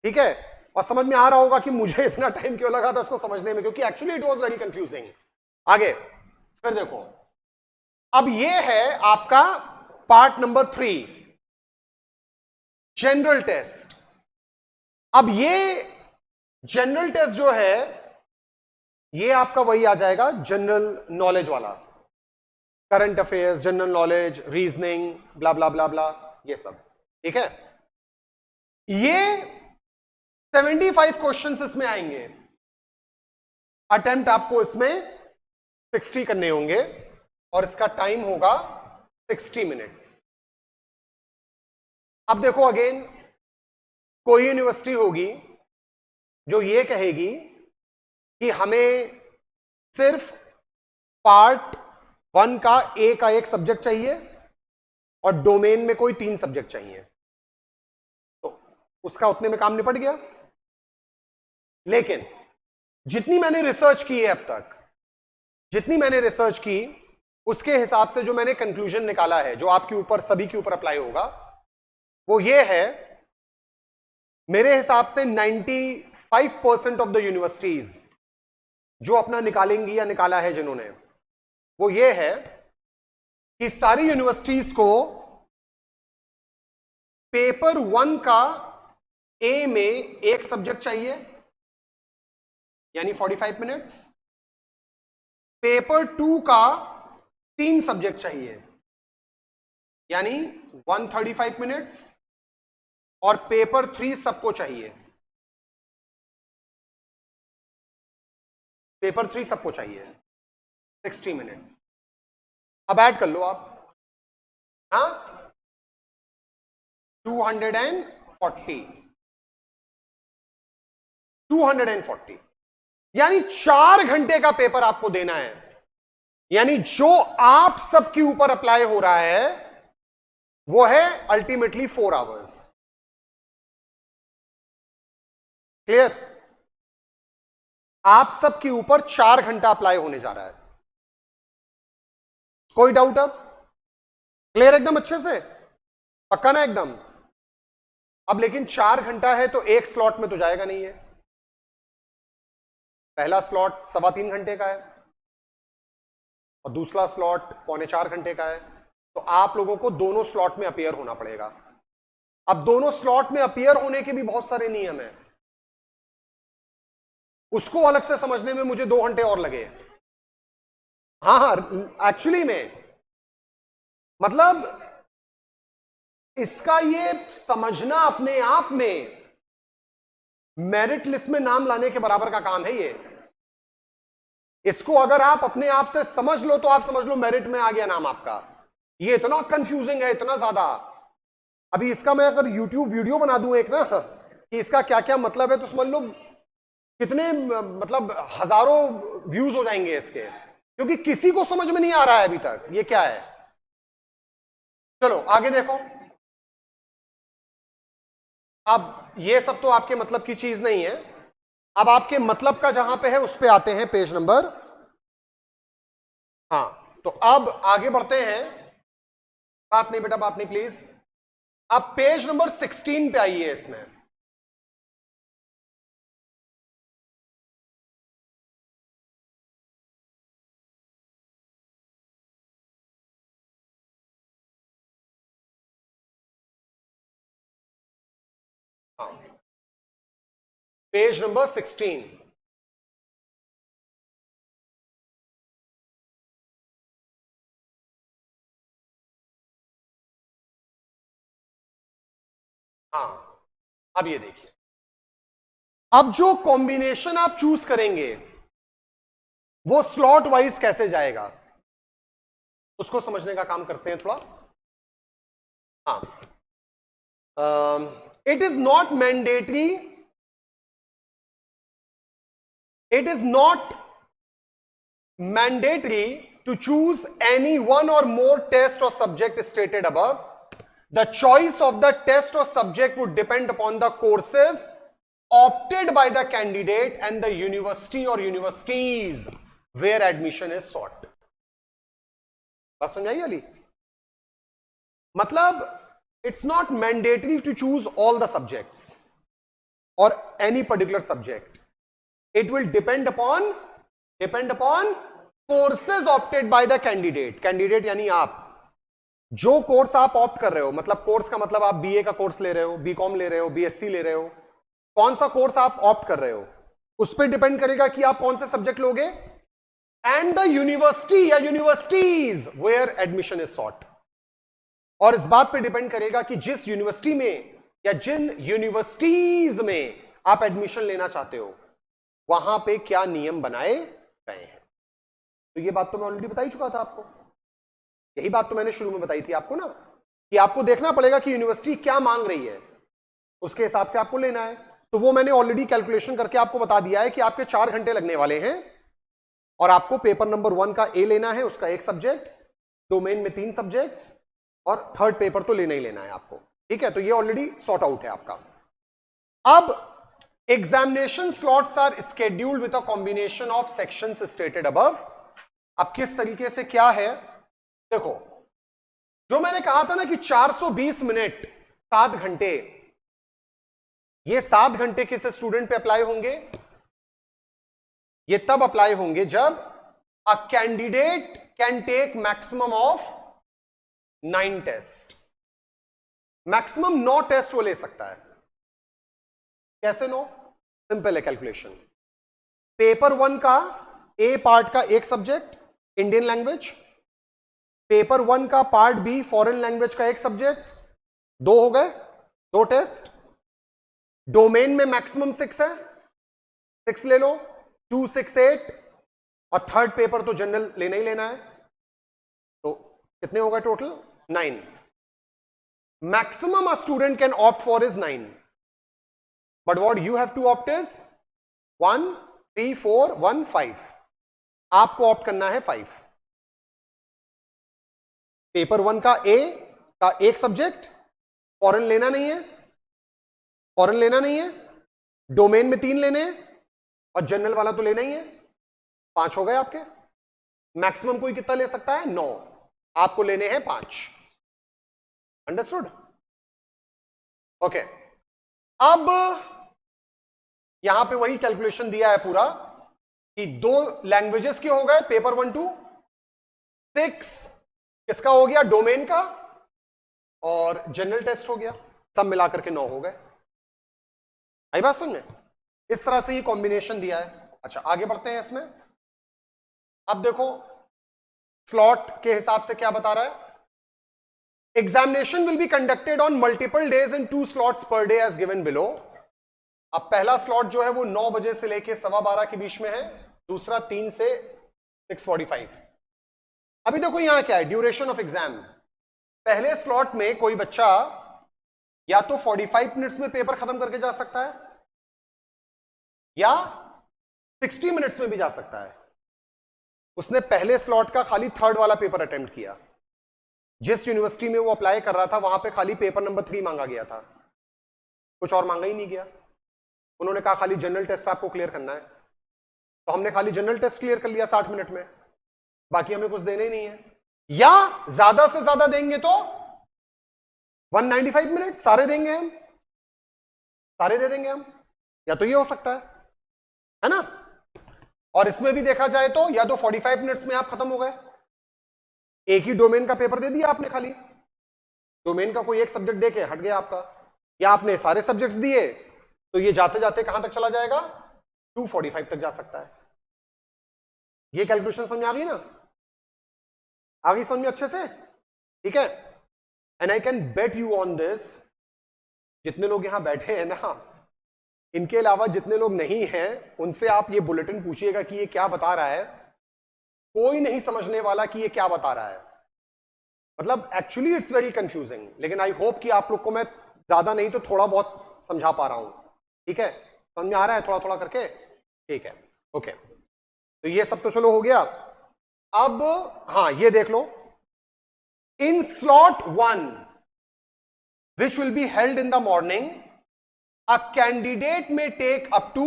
ठीक है, और समझ में आ रहा होगा कि मुझे इतना टाइम क्यों लगा था उसको समझने में, क्योंकि actually it was very confusing. आगे फिर देखो, अब ये है आपका पार्ट नंबर 3, जनरल टेस्ट। अब ये जनरल टेस्ट जो है, ये आपका वही आ जाएगा जनरल नॉलेज वाला, current affairs, general knowledge, reasoning, blah blah blah blah, ये सब। ठीक है, ये 75 क्वेश्चंस इसमें आएंगे। अटेम्प्ट आपको इसमें 60 करने होंगे, और इसका टाइम होगा 60 मिनट्स। अब देखो अगेन, कोई यूनिवर्सिटी होगी जो ये कहेगी कि हमें सिर्फ पार्ट 1 का एक सब्जेक्ट चाहिए, और डोमेन में कोई 3 सब्जेक्ट चाहिए, तो उसका उतने में काम निपट गया। लेकिन जितनी मैंने रिसर्च की है अब तक, जितनी मैंने रिसर्च की, उसके हिसाब से जो मैंने कंक्लूजन निकाला है, जो आपके ऊपर सभी के ऊपर अप्लाई होगा, वो ये है, मेरे हिसाब से 95% ऑफ द यूनिवर्सिटीज जो अपना निकालेंगी या निकाला है जिन्होंने, वो ये है कि सारी यूनिवर्सिटीज को पेपर 1 का ए में एक सब्जेक्ट चाहिए, यानी 45 मिनट्स। पेपर 2 का 3 सब्जेक्ट चाहिए, यानी 135 मिनट्स। और पेपर 3 सबको चाहिए, पेपर 3 सबको चाहिए 60 मिनट्स। अब ऐड कर लो आप, हाँ, 240 यानी 4 घंटे का पेपर आपको देना है। यानी जो आप सबके ऊपर अप्लाई हो रहा है वो है अल्टीमेटली 4 आवर्स। क्लियर? आप सबके ऊपर 4 घंटा अप्लाई होने जा रहा है। कोई डाउट? अब क्लियर एकदम अच्छे से? पक्का ना एकदम? अब लेकिन 4 घंटा है तो एक स्लॉट में तो जाएगा नहीं है। पहला स्लॉट 3.25 घंटे का है, और दूसरा स्लॉट 3.25 घंटे का है। तो आप लोगों को दोनों स्लॉट में अपीयर होना पड़ेगा। अब दोनों स्लॉट में अपीयर होने के भी बहुत सारे नियम हैं, उसको अलग से समझने में मुझे 2 घंटे और लगे। हाँ हाँ, एक्चुअली में मतलब इसका ये समझना अपने आप में मेरिट लिस्ट में नाम लाने के बराबर का काम है। ये इसको अगर आप अपने आप से समझ लो तो आप समझ लो मेरिट में आ गया नाम आपका। ये इतना कंफ्यूजिंग है, इतना ज्यादा। अभी इसका मैं अगर YouTube वीडियो बना दूं एक ना कि इसका क्या क्या मतलब है, तो समझ लो कितने मतलब हजारों व्यूज हो जाएंगे इसके, क्योंकि किसी को समझ में नहीं आ रहा है अभी तक ये क्या है। चलो आगे देखो। अब ये सब तो आपके मतलब की चीज नहीं है। अब आपके मतलब का जहां पे है उस पे आते हैं, पेज नंबर, हाँ तो अब आगे बढ़ते हैं। बात नहीं बेटा, बात नहीं प्लीज। अब पेज नंबर 16 पे आइए इसमें। हाँ, पेज नंबर 16। हाँ, अब ये देखिए, अब जो कॉम्बिनेशन आप चूज करेंगे वो स्लॉट वाइज कैसे जाएगा उसको समझने का काम करते हैं थोड़ा। हाँ, it is not mandatory, it is not mandatory to choose any one or more test or subject stated above. The choice of the test or subject would depend upon the courses opted by the candidate and the university or universities where admission is sought. बात समझ आई वाली? मतलब it's not mandatory to choose all the subjects or any particular subject. It will depend upon courses opted by the candidate. Candidate यानी आप, जो course आप opt कर रहे हो, मतलब कोर्स का मतलब आप बीए का कोर्स ले रहे हो, बीकॉम ले रहे हो, बीएससी ले रहे हो, कौन सा कोर्स आप ऑप्ट कर रहे हो उस पर डिपेंड करेगा कि आप कौन से सब्जेक्ट लोगे, एंड द यूनिवर्सिटी या universities where admission is sought, और इस बात पे डिपेंड करेगा कि जिस यूनिवर्सिटी में या जिन यूनिवर्सिटीज में आप एडमिशन लेना चाहते हो वहां पे क्या नियम बनाए गए हैं। तो ये बात तो मैं ऑलरेडी बता ही चुका था आपको, यही बात तो मैंने शुरू में बताई थी आपको ना, कि आपको देखना पड़ेगा कि यूनिवर्सिटी क्या मांग रही है, उसके हिसाब से आपको लेना है। तो वो मैंने ऑलरेडी कैलकुलेशन करके आपको बता दिया है कि आपके 4 घंटे लगने वाले हैं और आपको पेपर नंबर 1 का ए लेना है, उसका एक सब्जेक्ट, डोमेन में 3 सब्जेक्ट्स, और थर्ड पेपर तो लेना ही लेना है आपको। ठीक है, तो ये ऑलरेडी सॉर्ट आउट है आपका। अब examination slots are scheduled with a combination of sections stated above. अब किस तरीके से क्या है देखो, जो मैंने कहा था ना कि 420 मिनट 7 घंटे, ये 7 घंटे किस स्टूडेंट पे अप्लाई होंगे, ये तब अप्लाई होंगे जब a candidate can take maximum of 9 test. Maximum 9 test वो ले सकता है। कैसे 9? सिंपल है कैलकुलेशन। पेपर 1 का ए पार्ट का एक सब्जेक्ट इंडियन लैंग्वेज, पेपर 1 का पार्ट बी फॉरेन लैंग्वेज का एक सब्जेक्ट, 2 हो गए, 2 टेस्ट। डोमेन में मैक्सिमम 6 है, 6 ले लो, 2 6 8, और थर्ड पेपर तो जनरल लेना ही लेना है, तो कितने हो गए total? 9। Maximum a student can opt for is 9, but what you have to opt is 1 3 4 1 5। आपको ऑप्ट करना है 5। पेपर 1 का ए का एक सब्जेक्ट, फॉरेन लेना नहीं है, फॉरेन लेना नहीं है, डोमेन में 3 लेने हैं, और जनरल वाला तो लेना ही है। 5 हो गए आपके। मैक्सिमम कोई कितना ले सकता है? 9। आपको लेने हैं 5। अंडरस्टूड? ओके, अब यहां पे वही कैलकुलेशन दिया है पूरा कि 2 लैंग्वेजेस के हो गए पेपर 1 2, 6 किसका हो गया? डोमेन का, और जनरल टेस्ट हो गया, सब मिलाकर के 9 हो गए। आई बात समझ में? इस तरह से ये कॉम्बिनेशन दिया है। अच्छा आगे बढ़ते हैं इसमें। अब देखो स्लॉट के हिसाब से क्या बता रहा है? Examination will be conducted on multiple days in 2 slots per day as given below. अब पहला स्लॉट जो है वो 9 बजे से लेके 12:15 के बीच में है, दूसरा 3 से 6:45। अभी देखो यहां क्या है, ड्यूरेशन ऑफ एग्जाम। पहले स्लॉट में कोई बच्चा या तो 45 मिनट्स में पेपर खत्म करके जा सकता है या 60 मिनट्स में भी जा सकता है। उसने पहले स्लॉट का खाली 3rd वाला पेपर अटेम्प्ट किया। जिस यूनिवर्सिटी में वो अप्लाई कर रहा था वहां पे खाली पेपर नंबर 3 मांगा गया था, कुछ और मांगा ही नहीं गया। उन्होंने कहा खाली जनरल टेस्ट आपको क्लियर करना है, तो हमने खाली जनरल टेस्ट क्लियर कर लिया 60 मिनट में, बाकी हमें कुछ देना ही नहीं है। या ज्यादा से ज्यादा देंगे तो 195 मिनट सारे देंगे हम, सारे दे देंगे हम, या तो ये हो सकता है ना। और इसमें भी देखा जाए तो या तो 45 मिनट्स में आप खत्म हो गए, एक ही डोमेन का पेपर दे दिया आपने, खाली डोमेन का कोई एक सब्जेक्ट दे के हट गया आपका, या आपने सारे सब्जेक्ट्स दिए, तो ये जाते जाते कहां तक चला जाएगा? 245 तक जा सकता है। ये कैलकुलेशन समझ आ गई ना? आ गई समझ में अच्छे से? ठीक है। And I can bet you on this, जितने लोग यहां बैठे हैं ना, इनके अलावा जितने लोग नहीं हैं उनसे आप ये बुलेटिन पूछिएगा कि ये क्या बता रहा है, कोई नहीं समझने वाला कि ये क्या बता रहा है। मतलब एक्चुअली इट्स वेरी कंफ्यूजिंग, लेकिन आई होप कि आप लोग को मैं ज्यादा नहीं तो थोड़ा बहुत समझा पा रहा हूं। ठीक है, समझ में आ रहा है थोड़ा थोड़ा करके? ठीक है, ओके। तो ये सब तो चलो हो गया। अब हाँ, ये देख लो, in slot 1 which will be held in the morning, a candidate may take up to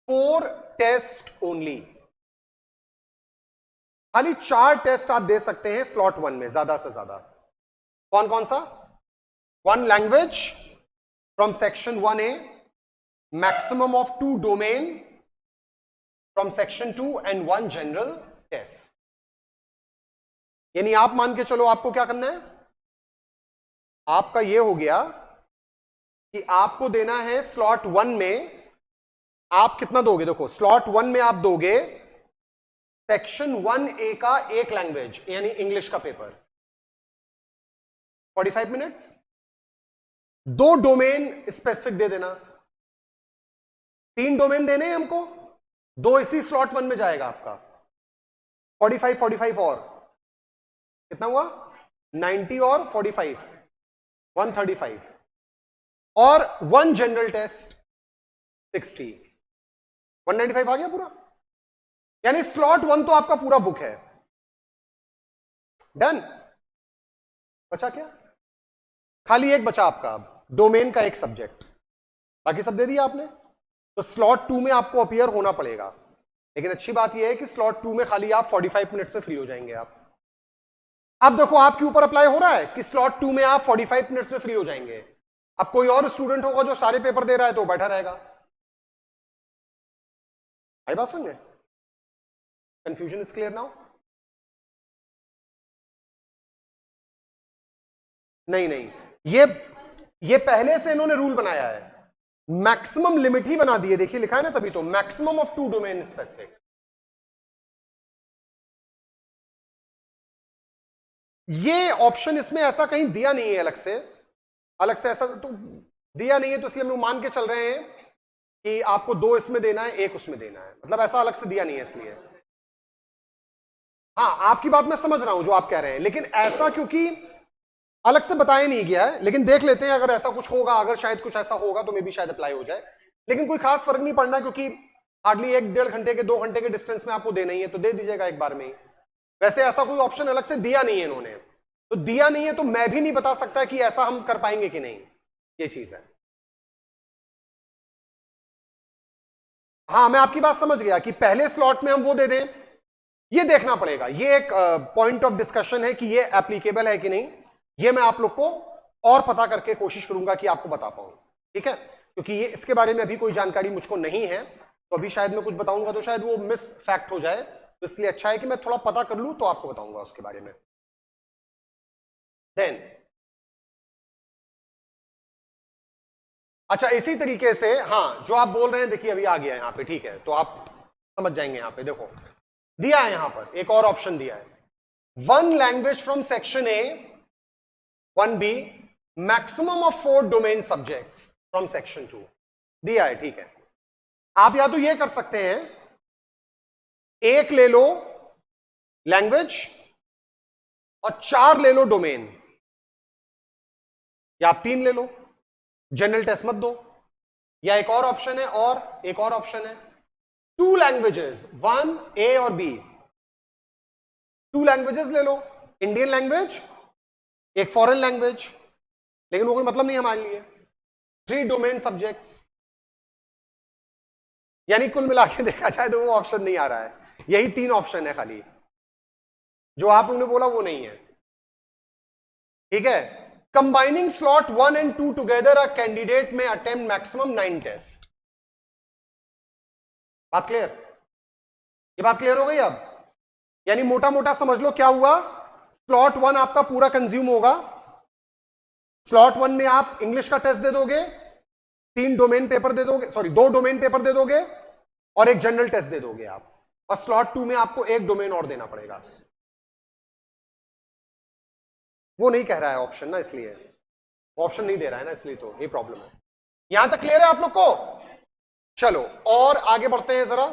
4 test only. खाली 4 टेस्ट आप दे सकते हैं स्लॉट 1 में, ज्यादा से ज्यादा। कौन कौन सा? 1 language from section 1A, maximum of 2 domain from section 2 and 1 general test. यानी आप मान के चलो आपको क्या करना है, आपका ये हो गया कि आपको देना है स्लॉट 1 में, आप कितना दोगे? देखो स्लॉट 1 में आप दोगे सेक्शन 1A का एक लैंग्वेज यानी इंग्लिश का पेपर, 45 मिनट्स। 2 डोमेन स्पेसिफिक दे देना, 3 डोमेन देने हैं हमको, 2 इसी स्लॉट 1 में जाएगा आपका। 45 और कितना हुआ? 90 और 45 135, और 1 जनरल टेस्ट 60, 195 आ गया पूरा। यानी स्लॉट 1 तो आपका पूरा बुक है, डन। बचा क्या? खाली एक बचा आपका डोमेन का एक सब्जेक्ट, बाकी सब दे दिया आपने। तो स्लॉट 2 में आपको अपीयर होना पड़ेगा, लेकिन अच्छी बात यह है कि स्लॉट 2 में खाली आप 45 मिनट्स में फ्री हो जाएंगे आप। अब देखो आपके ऊपर अप्लाई हो रहा है कि स्लॉट 2 में आप 45 मिनट्स में फ्री हो जाएंगे। अब कोई और स्टूडेंट होगा जो सारे पेपर दे रहा है, तो बैठा रहेगा। आई बात समझ में? Confusion is clear now? नहीं नहीं, ये पहले से इन्होंने रूल बनाया है, मैक्सिमम लिमिट ही बना दिए। देखिए लिखा है ना, तभी तो मैक्सिमम ऑफ 2 डोमेन स्पेसिफिक। ये ऑप्शन इसमें ऐसा कहीं दिया नहीं है अलग से ऐसा तो दिया नहीं है, तो इसलिए हम लोग मान के चल रहे हैं कि आपको 2 इसमें देना है, 1 उसमें देना है, मतलब ऐसा अलग से दिया नहीं है इसलिए। हाँ, आपकी बात मैं समझ रहा हूं जो आप कह रहे हैं, लेकिन ऐसा क्योंकि अलग से बताया नहीं गया है, लेकिन देख लेते हैं अगर ऐसा कुछ होगा, अगर शायद कुछ ऐसा होगा तो मे भी शायद अप्लाई हो जाए। लेकिन कोई खास फर्क नहीं पड़ना, क्योंकि हार्डली 1-1.5 घंटे के 2 घंटे के डिस्टेंस में आपको देना ही है, तो दे दीजिएगा एक बार में ही। वैसे ऐसा कोई ऑप्शन अलग से दिया नहीं है इन्होंने, तो दिया नहीं है तो मैं भी नहीं बता सकता कि ऐसा हम कर पाएंगे कि नहीं, ये चीज है। हाँ, मैं आपकी बात समझ गया कि पहले स्लॉट में हम वो दे दें, ये देखना पड़ेगा। ये एक पॉइंट ऑफ डिस्कशन है कि ये एप्लीकेबल है कि नहीं, ये मैं आप लोग को और पता करके कोशिश करूंगा कि आपको बता पाऊं। ठीक है, क्योंकि ये इसके बारे में अभी कोई जानकारी मुझको नहीं है, तो अभी शायद मैं कुछ बताऊंगा तो शायद वो मिस फैक्ट हो जाए, तो इसलिए अच्छा है कि मैं थोड़ा पता कर लूं तो आपको बताऊंगा उसके बारे में। देन अच्छा, इसी तरीके से हाँ, जो आप बोल रहे हैं देखिए अभी आ गया यहां पे, ठीक है, तो आप समझ जाएंगे। यहां पे देखो दिया है, यहां पर एक और ऑप्शन दिया है, 1 language from section A, 1B, maximum of 4 domain subjects from section 2 दिया है। ठीक है, आप या तो ये कर सकते हैं, एक ले लो लैंग्वेज और 4 ले लो डोमेन, या आप 3 ले लो, जनरल टेस्ट मत दो, या एक और ऑप्शन है, और एक और ऑप्शन है 2 लैंग्वेजेस, 1 ए और बी, 2 लैंग्वेजेस ले लो, इंडियन लैंग्वेज, एक फॉरेन लैंग्वेज, लेकिन वो कोई मतलब नहीं हमारे लिए, 3 डोमेन सब्जेक्ट्स। यानी कुल मिला के देखा जाए तो वो ऑप्शन नहीं आ रहा है, यही 3 ऑप्शन है खाली, जो आप लोगों ने बोला वो नहीं है। ठीक है, combining slot 1 and 2 together, a candidate में अटेम्प्ट मैक्सिमम 9 टेस्ट। बात क्लियर? ये बात क्लियर हो गई अब? यानी मोटा मोटा समझ लो क्या हुआ, स्लॉट 1 आपका पूरा कंज्यूम होगा, स्लॉट 1 में आप इंग्लिश का टेस्ट दे दोगे, 3 डोमेन पेपर दे दोगे, सॉरी 2 डोमेन पेपर दे दोगे और एक जनरल टेस्ट दे दोगे आप, और स्लॉट 2 में आपको एक डोमेन और देना पड़ेगा। वो नहीं कह रहा है ऑप्शन ना, इसलिए ऑप्शन नहीं दे रहा है ना, इसलिए तो ये प्रॉब्लम है। यहां तक क्लियर है आप लोग को? चलो और आगे बढ़ते हैं जरा।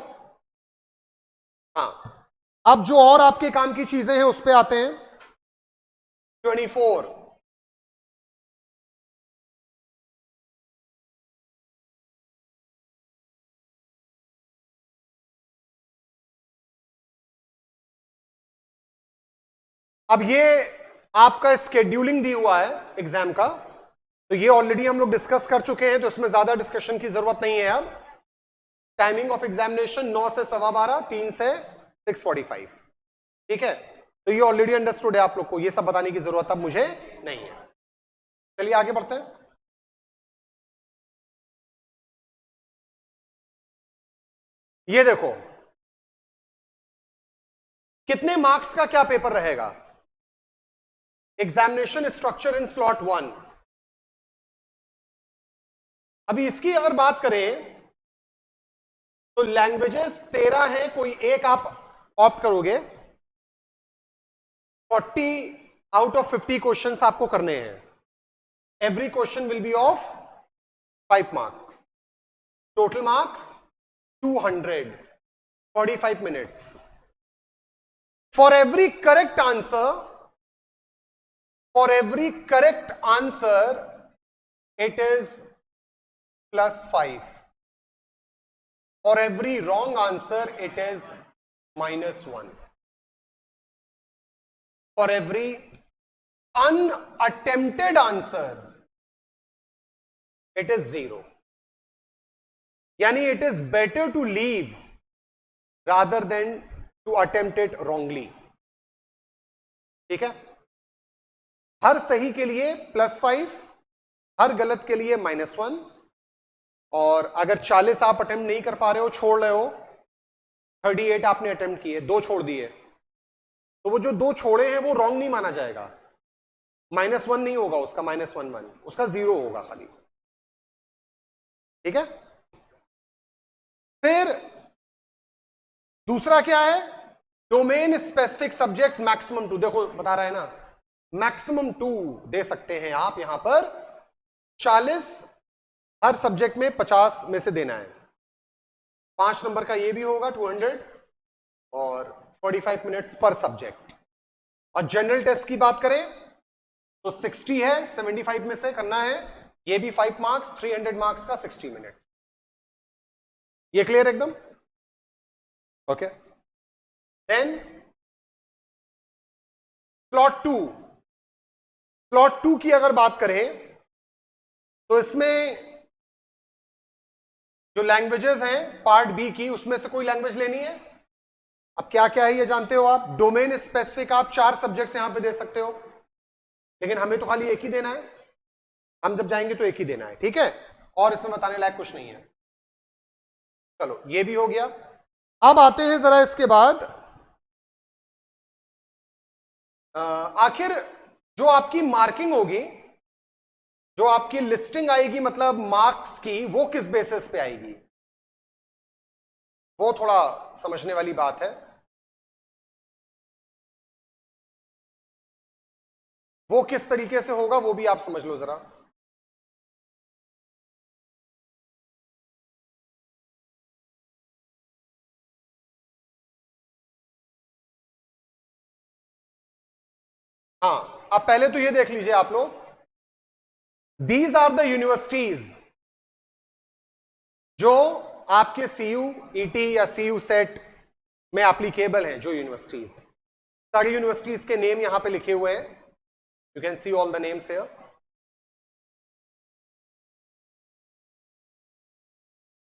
हाँ, अब जो और आपके काम की चीजें हैं उस पे आते हैं। 24, अब ये आपका स्केड्यूलिंग दी हुआ है एग्जाम का, तो ये ऑलरेडी हम लोग डिस्कस कर चुके हैं, तो इसमें ज्यादा डिस्कशन की जरूरत नहीं है। अब टाइमिंग ऑफ एग्जामिनेशन 9 से 12:15, 3 से 6:45। ठीक है, तो ये ऑलरेडी अंडरस्टूड है आप लोग को, ये सब बताने की जरूरत अब मुझे नहीं है। चलिए आगे बढ़ते हैं। ये देखो कितने मार्क्स का क्या पेपर रहेगा, एग्जामिनेशन स्ट्रक्चर इन स्लॉट 1। अभी इसकी अगर बात करें तो लैंग्वेजेस 13 हैं, कोई एक आप ऑप्ट करोगे, 40 आउट ऑफ 50 क्वेश्चंस आपको करने हैं, every question will be of 5 marks, total marks 200, 45 minutes. For every correct answer it is +5, for every wrong answer it is -1, for every unattempted answer it is 0। यानी it is better to leave rather than to attempt it wrongly। ठीक है, हर सही के लिए +5, हर गलत के लिए -1, और अगर 40 आप अटेम्प्ट नहीं कर पा रहे हो, छोड़ रहे हो, 38 आपने अटेम्प्ट किए, 2 छोड़ दिए, तो वो जो 2 छोड़े हैं वो रॉन्ग नहीं माना जाएगा, -1 नहीं होगा उसका, -1 उसका 0 होगा खाली। ठीक है, फिर दूसरा क्या है, डोमेन स्पेसिफिक सब्जेक्ट्स मैक्सिमम 2। देखो बता रहा है ना, मैक्सिमम 2 दे सकते हैं आप, यहां पर 40 हर सब्जेक्ट में 50 में से देना है, 5 नंबर का ये भी होगा 200, और 45 मिनट्स पर सब्जेक्ट। और जनरल टेस्ट की बात करें तो 60 है, 75 में से करना है, ये भी 5 मार्क्स, 300 मार्क्स का 60 मिनट्स। ये क्लियर एकदम? ओके, देन स्लॉट 2 की अगर बात करें तो इसमें जो लैंग्वेजेस हैं पार्ट बी की, उसमें से कोई लैंग्वेज लेनी है। अब क्या क्या है ये जानते हो आप, डोमेन स्पेसिफिक आप 4 सब्जेक्ट्स यहां पे दे सकते हो, लेकिन हमें तो खाली एक ही देना है, हम जब जाएंगे तो एक ही देना है। ठीक है, और इसमें बताने लायक कुछ नहीं है। चलो ये भी हो गया। अब आते हैं जरा इसके बाद, आखिर जो आपकी मार्किंग होगी, जो आपकी लिस्टिंग आएगी, मतलब मार्क्स की, वो किस बेसिस पे आएगी, वो थोड़ा समझने वाली बात है। वो किस तरीके से होगा वो भी आप समझ लो जरा। हाँ, अब पहले तो ये देख लीजिए आप लोग, दीज आर द यूनिवर्सिटीज जो आपके सीयू ईटी या सीयू सेट में एप्लीकेबल है। जो यूनिवर्सिटीज, सारी यूनिवर्सिटीज के नेम यहां पे लिखे हुए हैं, you can see all the names here.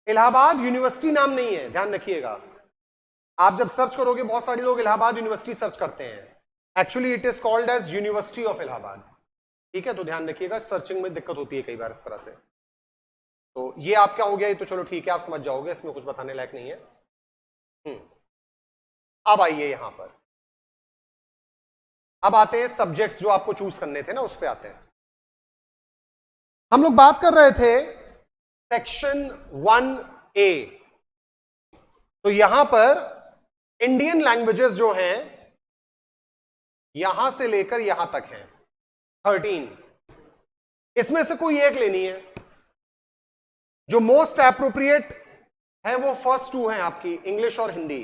Allahabad university नाम नहीं है, ध्यान रखिएगा। आप जब सर्च करोगे, बहुत सारे लोग इलाहाबाद यूनिवर्सिटी सर्च करते हैं, actually it is called as university of Allahabad. ठीक है, तो ध्यान रखिएगा, सर्चिंग में दिक्कत होती है कई बार इस तरह से। तो ये आप क्या हो गया, ये तो चलो ठीक है, आप समझ जाओगे, इसमें कुछ बताने लायक नहीं है। अब आइए यहां पर, अब आते हैं सब्जेक्ट्स जो आपको चूज करने थे ना, उस पर आते हैं। हम लोग बात कर रहे थे सेक्शन 1A। तो यहां पर इंडियन लैंग्वेजेस जो हैं यहां से लेकर यहां तक हैं 13। इसमें से कोई एक लेनी है। जो मोस्ट एप्रोप्रिएट है वो फर्स्ट 2 हैं आपकी, इंग्लिश और हिंदी।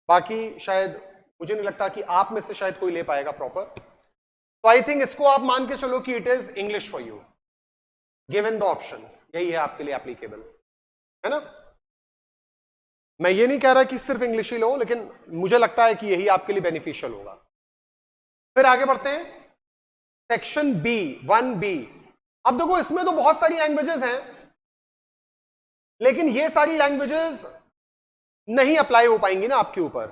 बाकी शायद मुझे नहीं लगता कि आप में से शायद कोई ले पाएगा प्रॉपर। तो आई थिंक इसको आप मान के चलो कि it is English for you, given the options, यही है आपके लिए एप्लीकेबल, है ना। मैं ये नहीं कह रहा कि सिर्फ इंग्लिश ही लो, लेकिन मुझे लगता है कि यही आपके लिए बेनिफिशियल होगा। फिर आगे बढ़ते हैं, सेक्शन बी 1B। अब देखो, इसमें तो बहुत सारी लैंग्वेजेस हैं, लेकिन ये सारी लैंग्वेजेस नहीं अप्लाई हो पाएंगी ना आपके ऊपर,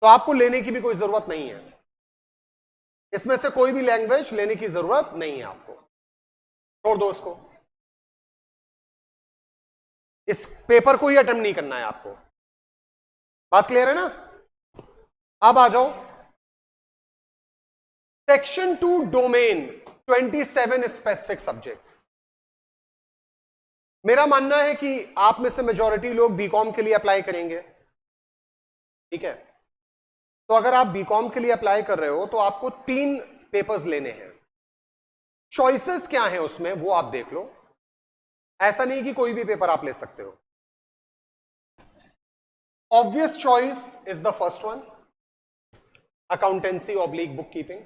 तो आपको लेने की भी कोई जरूरत नहीं है। इसमें से कोई भी लैंग्वेज लेने की जरूरत नहीं है आपको, छोड़ दो इसको। इस पेपर को ही अटेम्प्ट नहीं करना है आपको। बात क्लियर है ना। अब आ जाओ सेक्शन 2 डोमेन, 27 स्पेसिफिक सब्जेक्ट्स। मेरा मानना है कि आप में से मेजॉरिटी लोग बीकॉम के लिए अप्लाई करेंगे, ठीक है। तो अगर आप बीकॉम के लिए अप्लाई कर रहे हो तो आपको 3 पेपर्स लेने हैं। चॉइसेस क्या हैं उसमें वो आप देख लो, ऐसा नहीं कि कोई भी पेपर आप ले सकते हो। Obvious choice is the first one, accountancy oblique book keeping,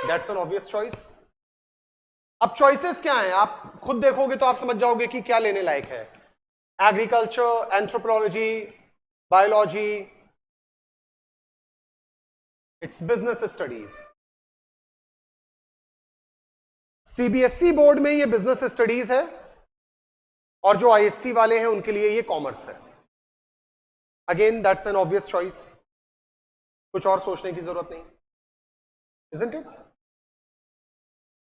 that's an obvious choice. अब चॉइसेस क्या हैं, आप खुद देखोगे तो आप समझ जाओगे कि क्या लेने लायक है। Agriculture, anthropology, biology, it's business studies. CBSE board में ये बिजनेस स्टडीज है, और जो आईएससी वाले हैं उनके लिए ये कॉमर्स है। Again that's an obvious choice, कुछ और सोचने की जरूरत नहीं, isn't it.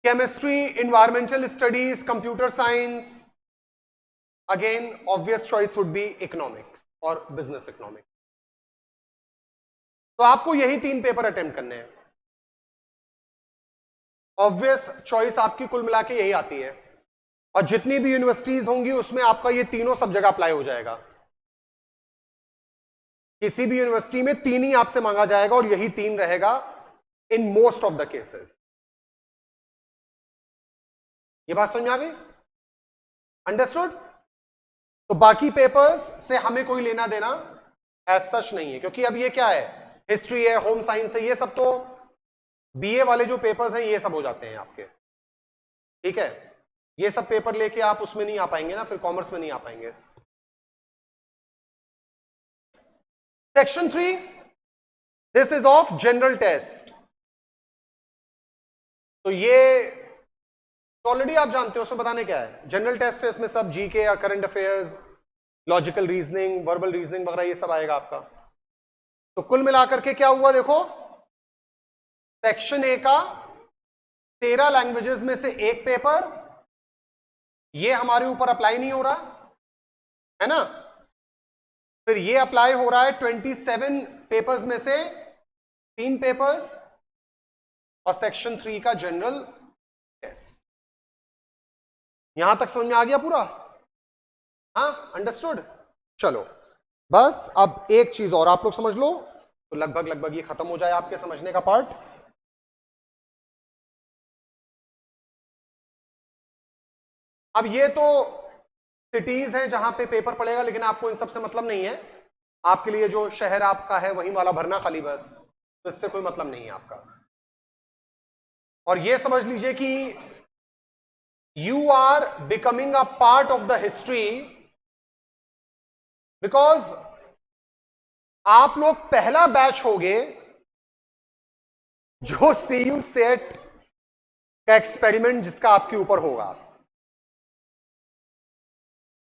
Chemistry, environmental studies, computer science, again obvious choice would be economics और बिजनेस इकोनॉमिक्स। तो आपको यही 3 पेपर अटेम्प्ट करने हैं। ऑब्वियस चॉइस आपकी कुल मिला के यही आती है, और जितनी भी यूनिवर्सिटीज होंगी उसमें आपका ये तीनों सब जगह अप्लाई हो जाएगा। किसी भी यूनिवर्सिटी में 3 ही आपसे मांगा जाएगा, और यही 3 रहेगा in most of the cases. ये बात समझ में आ गई, अंडरस्टूड। तो बाकी पेपर्स से हमें कोई लेना देना एज सच नहीं है, क्योंकि अब ये क्या है, हिस्ट्री है, होम साइंस है, ये सब तो बीए वाले जो पेपर्स हैं ये सब हो जाते हैं आपके, ठीक है। ये सब पेपर लेके आप उसमें नहीं आ पाएंगे ना, फिर कॉमर्स में नहीं आ पाएंगे। Section 3, this is of general test. तो ये ऑलरेडी आप जानते हो, उसमें बताने क्या है, जनरल टेस्ट है। इसमें सब जीके या current affairs, logical reasoning, verbal reasoning वगैरह ये सब आएगा आपका। तो कुल मिलाकर के क्या हुआ देखो, सेक्शन ए का 13 लैंग्वेजेस में से एक पेपर, ये हमारे ऊपर अप्लाई नहीं हो रहा है ना। फिर ये अप्लाई हो रहा है 27 पेपर्स में से 3 पेपर्स, और सेक्शन 3 का जनरल टेस्ट। यहां तक समझ में आ गया पूरा, हाँ, अंडरस्टूड। चलो बस अब एक चीज और आप लोग समझ लो, तो लगभग ये खत्म हो जाए आपके समझने का पार्ट। अब ये तो सिटीज हैं जहां पे पेपर पड़ेगा, लेकिन आपको इन सब से मतलब नहीं है। आपके लिए जो शहर आपका है वहीं वाला भरना खाली बस, तो इससे कोई मतलब नहीं है आपका। और ये समझ लीजिए कि you are becoming a part of the history, because आप लोग पहला बैच होगे जो सीयू सेट का एक्सपेरिमेंट जिसका आपके ऊपर होगा।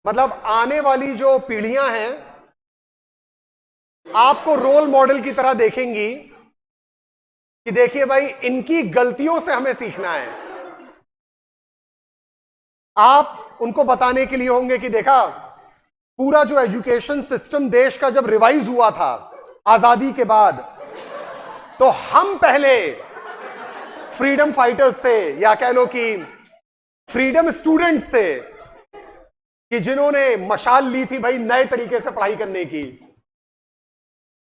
मतलब आने वाली जो पीढ़ियां हैं आपको रोल मॉडल की तरह देखेंगी कि देखिए भाई इनकी गलतियों से हमें सीखना है। आप उनको बताने के लिए होंगे कि देखा, पूरा जो एजुकेशन सिस्टम देश का जब रिवाइज हुआ था आजादी के बाद, तो हम पहले फ्रीडम फाइटर्स थे, या कह लो कि फ्रीडम स्टूडेंट्स थे, कि जिन्होंने मशाल ली थी भाई नए तरीके से पढ़ाई करने की।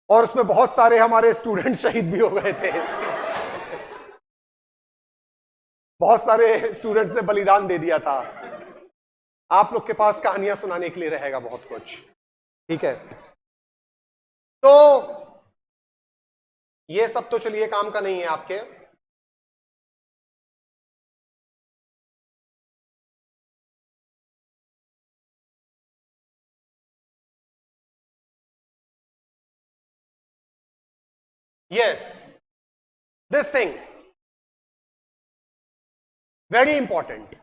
और उसमें बहुत सारे हमारे स्टूडेंट शहीद भी हो गए थे। बहुत सारे स्टूडेंट्स ने बलिदान दे दिया था। आप लोग के पास कहानियां सुनाने के लिए रहेगा बहुत कुछ, ठीक है। तो ये सब तो चलिए काम का नहीं है आपके। Yes, this thing very important.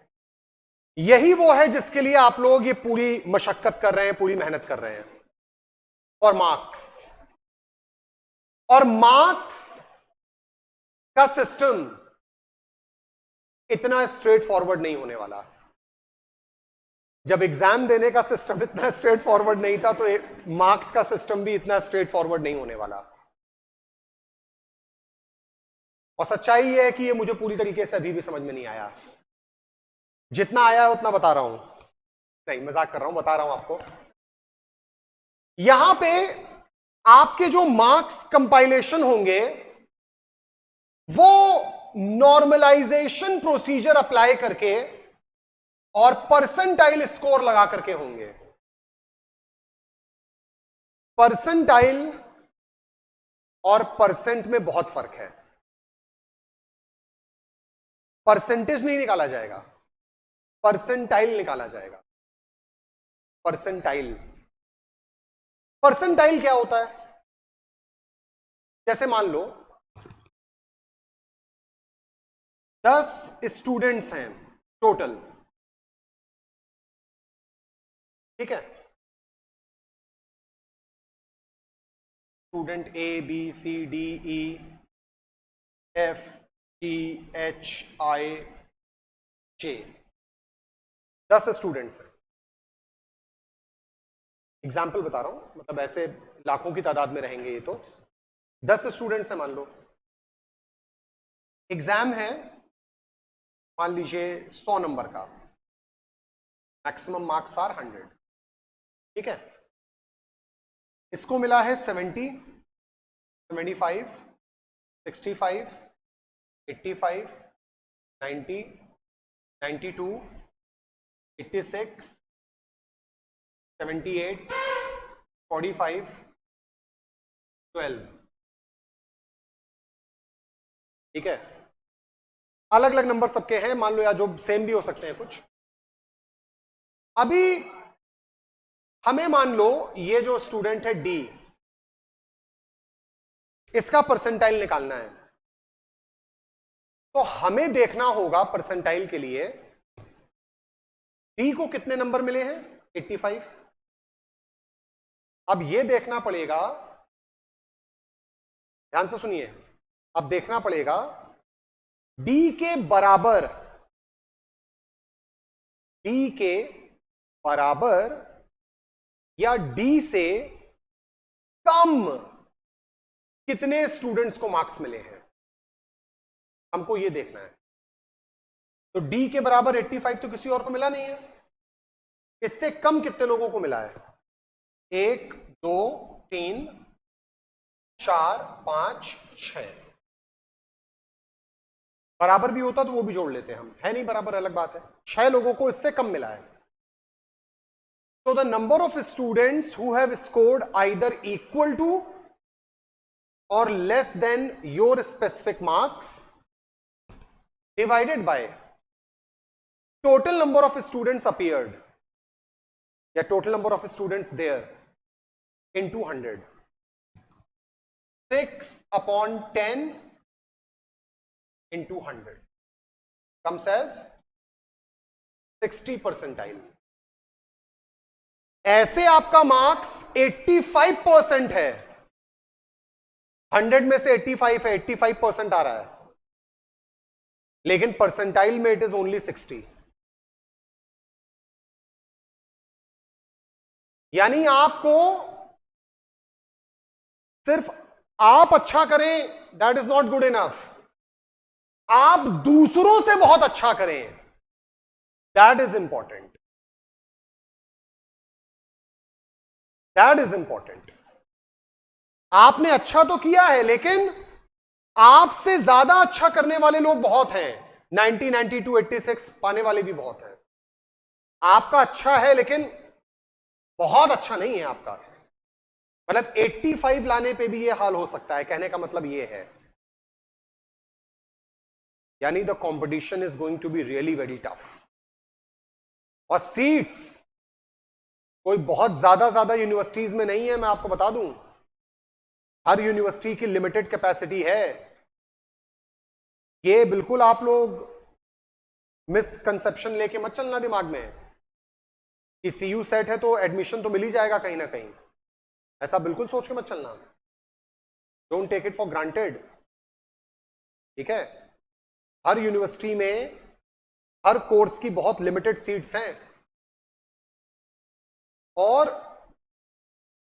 यही वो है जिसके लिए आप लोग ये पूरी मशक्कत कर रहे हैं, पूरी मेहनत कर रहे हैं। और मार्क्स, और मार्क्स का सिस्टम इतना स्ट्रेट फॉरवर्ड नहीं होने वाला। जब एग्जाम देने का सिस्टम इतना स्ट्रेट फॉरवर्ड नहीं था, तो मार्क्स का सिस्टम भी इतना स्ट्रेट फॉरवर्ड नहीं होने वाला। और सच्चाई ये है कि ये मुझे पूरी तरीके से अभी भी समझ में नहीं आया। जितना आया है उतना बता रहा हूं, नहीं मजाक कर रहा हूं, बता रहा हूं आपको। यहां पे आपके जो मार्क्स कंपाइलेशन होंगे वो नॉर्मलाइजेशन प्रोसीजर अप्लाई करके और परसेंटाइल स्कोर लगा करके होंगे। परसेंटाइल और परसेंट में बहुत फर्क है। परसेंटेज नहीं निकाला जाएगा, परसेंटाइल निकाला जाएगा। परसेंटाइल, परसेंटाइल क्या होता है? जैसे मान लो 10 स्टूडेंट्स हैं टोटल, ठीक है। Student A B C D E F G H I J, 10 students हैं। एग्जाम्पल बता रहा हूं, मतलब ऐसे लाखों की तादाद में रहेंगे ये। तो 10 स्टूडेंट्स हैं मान लो। एग्जाम है मान लीजिए 100 नंबर का, मैक्सिमम मार्क्स आर 100, ठीक है। इसको मिला है 70, 75, 65, 85, 90, 92, 86, 78, 45, 12, ठीक है। अलग अलग नंबर सबके हैं मान लो, या जो सेम भी हो सकते हैं कुछ। अभी हमें मान लो ये जो स्टूडेंट है डी, इसका परसेंटाइल निकालना है। तो हमें देखना होगा परसेंटाइल के लिए डी को कितने नंबर मिले हैं, 85। अब ये देखना पड़ेगा, ध्यान से सुनिए, अब देखना पड़ेगा डी के बराबर, डी के बराबर या डी से कम कितने स्टूडेंट्स को मार्क्स मिले हैं, हमको यह देखना है। तो डी के बराबर 85 तो किसी और को मिला नहीं है, इससे कम कितने लोगों को मिला है, 1 2 3 4 5 6। बराबर भी होता तो वो भी जोड़ लेते हम, है नहीं बराबर, अलग बात है। 6 लोगों को इससे कम मिला है। तो the number of students who have scored either equal to or less than your specific marks divided by total number of students appeared या total number of students there in 200, 6/10 into 100 comes as 60 percentile. ऐसे आपका marks 85% है, 100 में से 85 है, 85% आ रहा है, लेकिन परसेंटाइल में इट इज ओनली 60। यानी आपको सिर्फ आप अच्छा करें that is not good enough, आप दूसरों से बहुत अच्छा करें that is important, that is important. आपने अच्छा तो किया है, लेकिन आपसे ज्यादा अच्छा करने वाले लोग बहुत हैं, 90, 92, 86 पाने वाले भी बहुत हैं। आपका अच्छा है लेकिन बहुत अच्छा नहीं है आपका, मतलब 85 लाने पे भी ये हाल हो सकता है, कहने का मतलब ये है। यानी the competition is going to be really very tough. और सीट्स कोई बहुत ज्यादा यूनिवर्सिटीज में नहीं है, मैं आपको बता दूं, हर यूनिवर्सिटी की लिमिटेड कैपेसिटी है। ये बिल्कुल आप लोग मिसकंसेप्शन लेके मत चलना दिमाग में कि सीयू सेट है तो एडमिशन तो मिल ही जाएगा कहीं ना कहीं, ऐसा बिल्कुल सोच के मत चलना। Don't take it for granted, ठीक है। हर यूनिवर्सिटी में हर कोर्स की बहुत लिमिटेड सीट्स हैं। और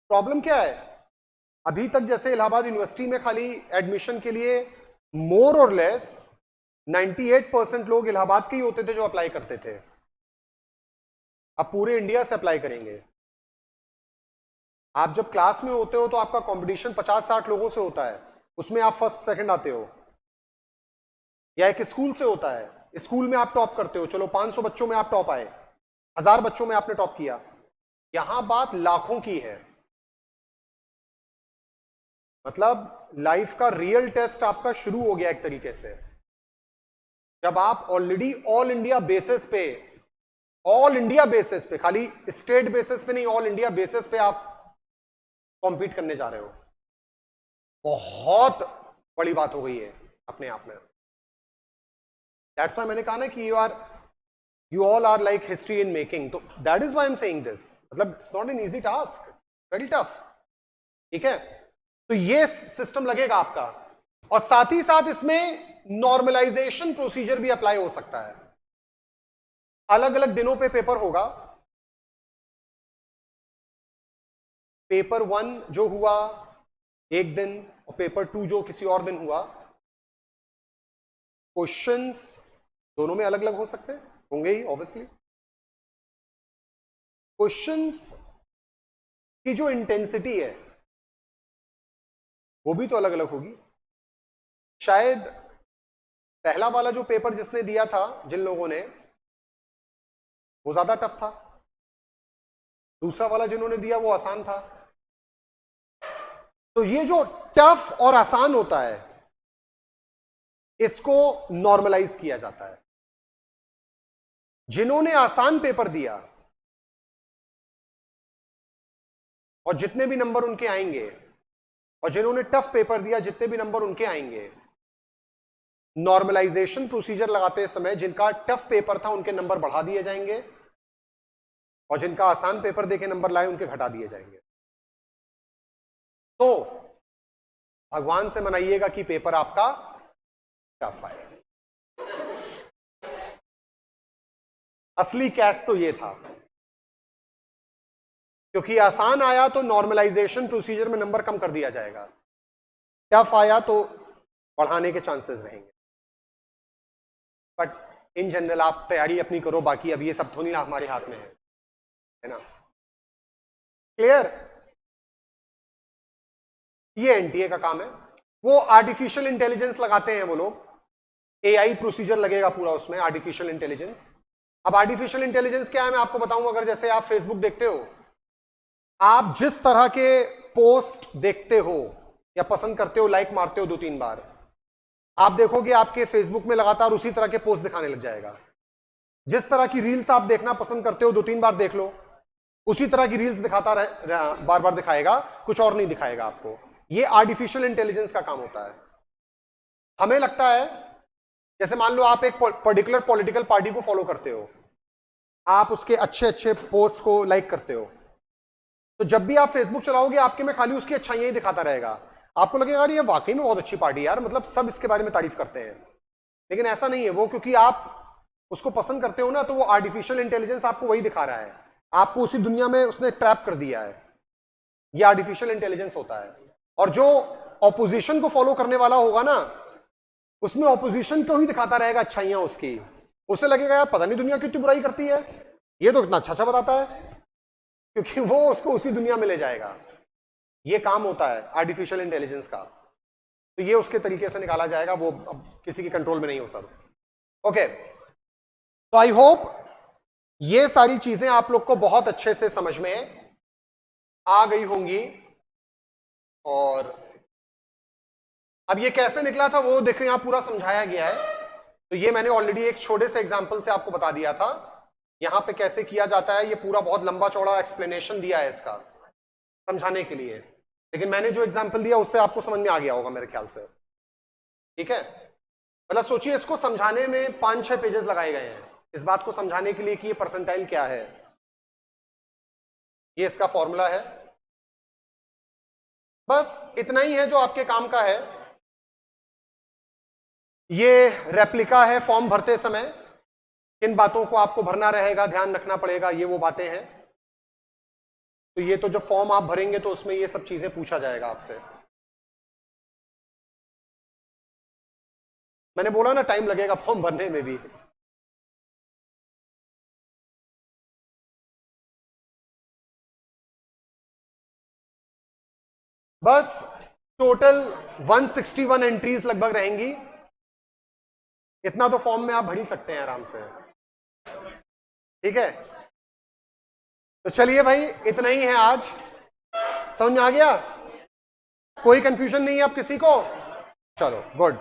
प्रॉब्लम क्या है, अभी तक जैसे इलाहाबाद यूनिवर्सिटी में खाली एडमिशन के लिए मोर और लेस 98% लोग इलाहाबाद के ही होते थे जो अप्लाई करते थे। अब पूरे इंडिया से अप्लाई करेंगे। आप जब क्लास में होते हो तो आपका कंपटीशन 50-60 लोगों से होता है, उसमें आप फर्स्ट सेकंड आते हो। या एक स्कूल से होता है, स्कूल में आप टॉप करते हो, चलो 500 बच्चों में आप टॉप आए, 1000 बच्चों में आपने टॉप किया। यहां बात लाखों की है। मतलब लाइफ का रियल टेस्ट आपका शुरू हो गया एक तरीके से, जब आप ऑलरेडी ऑल इंडिया बेसिस पे, खाली स्टेट बेसिस पे नहीं, ऑल इंडिया बेसिस पे आप कॉम्पीट करने जा रहे हो। बहुत बड़ी बात हो गई है अपने आप में। दैट्स व्हाई मैंने कहा ना कि you all are like history in making, तो that is why I am saying this. मतलब it's not an easy task, very tough, ठीक है। तो ये सिस्टम लगेगा आपका, और साथ ही साथ इसमें नॉर्मलाइजेशन प्रोसीजर भी अप्लाई हो सकता है। अलग अलग दिनों पे पेपर होगा। पेपर 1 जो हुआ एक दिन और पेपर 2 जो किसी और दिन हुआ, क्वेश्चंस दोनों में अलग अलग हो सकते हैं, होंगे ही ऑब्वियसली। क्वेश्चंस की जो इंटेंसिटी है वो भी तो अलग अलग होगी। शायद पहला वाला जो पेपर जिसने दिया था, जिन लोगों ने, वो ज्यादा टफ था, दूसरा वाला जिन्होंने दिया वो आसान था। तो ये जो टफ और आसान होता है इसको नॉर्मलाइज किया जाता है। जिन्होंने आसान पेपर दिया और जितने भी नंबर उनके आएंगे, और जिन्होंने टफ पेपर दिया जितने भी नंबर उनके आएंगे, नॉर्मलाइजेशन प्रोसीजर लगाते समय जिनका टफ पेपर था उनके नंबर बढ़ा दिए जाएंगे, और जिनका आसान पेपर देके नंबर लाए उनके घटा दिए जाएंगे। तो भगवान से मनाइएगा कि पेपर आपका टफ आए। असली कैच तो ये था, क्योंकि आसान आया तो नॉर्मलाइजेशन प्रोसीजर में नंबर कम कर दिया जाएगा, टफ आया तो बढ़ाने के चांसेस रहेंगे। बट इन जनरल आप तैयारी अपनी करो, बाकी अब ये सब थोड़ी ना हमारे हाथ में है ना। क्लियर? ये एनटीए का काम है। वो आर्टिफिशियल इंटेलिजेंस लगाते हैं वो लोग, AI प्रोसीजर लगेगा पूरा उसमें, आर्टिफिशियल इंटेलिजेंस। अब आर्टिफिशियल इंटेलिजेंस क्या है मैं आपको बताऊं। अगर जैसे आप फेसबुक देखते हो, आप जिस तरह के पोस्ट देखते हो या पसंद करते हो, लाइक मारते हो 2-3 बार, आप देखोगे आपके फेसबुक में लगातार उसी तरह के पोस्ट दिखाने लग जाएगा। जिस तरह की रील्स आप देखना पसंद करते हो, 2-3 बार देख लो, उसी तरह की रील्स दिखाता बार बार दिखाएगा, कुछ और नहीं दिखाएगा आपको। ये आर्टिफिशियल इंटेलिजेंस का काम होता है। हमें लगता है, जैसे मान लो आप एक पर्टिकुलर पॉलिटिकल पार्टी को फॉलो करते हो, आप उसके अच्छे अच्छे पोस्ट को लाइक करते हो, तो जब भी आप फेसबुक चलाओगे आपके में खाली उसकी अच्छाइयां ही दिखाता रहेगा। आपको लगेगा यार ये वाकई में बहुत अच्छी पार्टी यार, मतलब सब इसके बारे में तारीफ करते हैं। लेकिन ऐसा नहीं है, वो क्योंकि आप उसको पसंद करते हो ना, तो वो आर्टिफिशियल इंटेलिजेंस आपको वही दिखा रहा है, आपको उसी दुनिया में उसने ट्रैप कर दिया है। ये आर्टिफिशियल इंटेलिजेंस होता है। और जो ऑपोजिशन को फॉलो करने वाला होगा ना, उसमें ऑपोजिशन को ही दिखाता रहेगा अच्छाइयां उसकी। उसे लगेगा यार पता नहीं दुनिया कितनी बुराई करती है, ये तो इतना अच्छा अच्छा बताता है, क्योंकि वो उसको उसी दुनिया में ले जाएगा। ये काम होता है आर्टिफिशियल इंटेलिजेंस का। तो ये उसके तरीके से निकाला जाएगा, वो अब किसी के कंट्रोल में नहीं हो सकता। ओके, तो आई होप ये सारी चीजें आप लोग को बहुत अच्छे से समझ में आ गई होंगी। और अब ये कैसे निकला था वो देखो, यहां पूरा समझाया गया है। तो ये मैंने ऑलरेडी एक छोटे से एग्जांपल से आपको बता दिया था। यहां पे कैसे किया जाता है, ये पूरा बहुत लंबा चौड़ा एक्सप्लेनेशन दिया है इसका समझाने के लिए, लेकिन मैंने जो एग्जांपल दिया उससे आपको समझ में आ गया होगा मेरे ख्याल से। ठीक है, मतलब सोचिए इसको समझाने में 5-6 पेजेस लगाए गए हैं इस बात को समझाने के लिए कि ये परसेंटाइल क्या है, ये इसका फॉर्मूला है। बस इतना ही है जो आपके काम का है। ये रेप्लिका है फॉर्म भरते समय, किन बातों को आपको भरना रहेगा, ध्यान रखना पड़ेगा, ये वो बातें हैं। तो ये तो जब फॉर्म आप भरेंगे तो उसमें ये सब चीजें पूछा जाएगा आपसे। मैंने बोला ना टाइम लगेगा फॉर्म भरने में भी। बस टोटल 161 एंट्रीज लगभग रहेंगी। इतना तो फॉर्म में आप भर ही सकते हैं आराम से। ठीक है, तो चलिए भाई इतना ही है आज। समझ में आ गया? कोई कंफ्यूजन नहीं है अब किसी को? चलो गुड।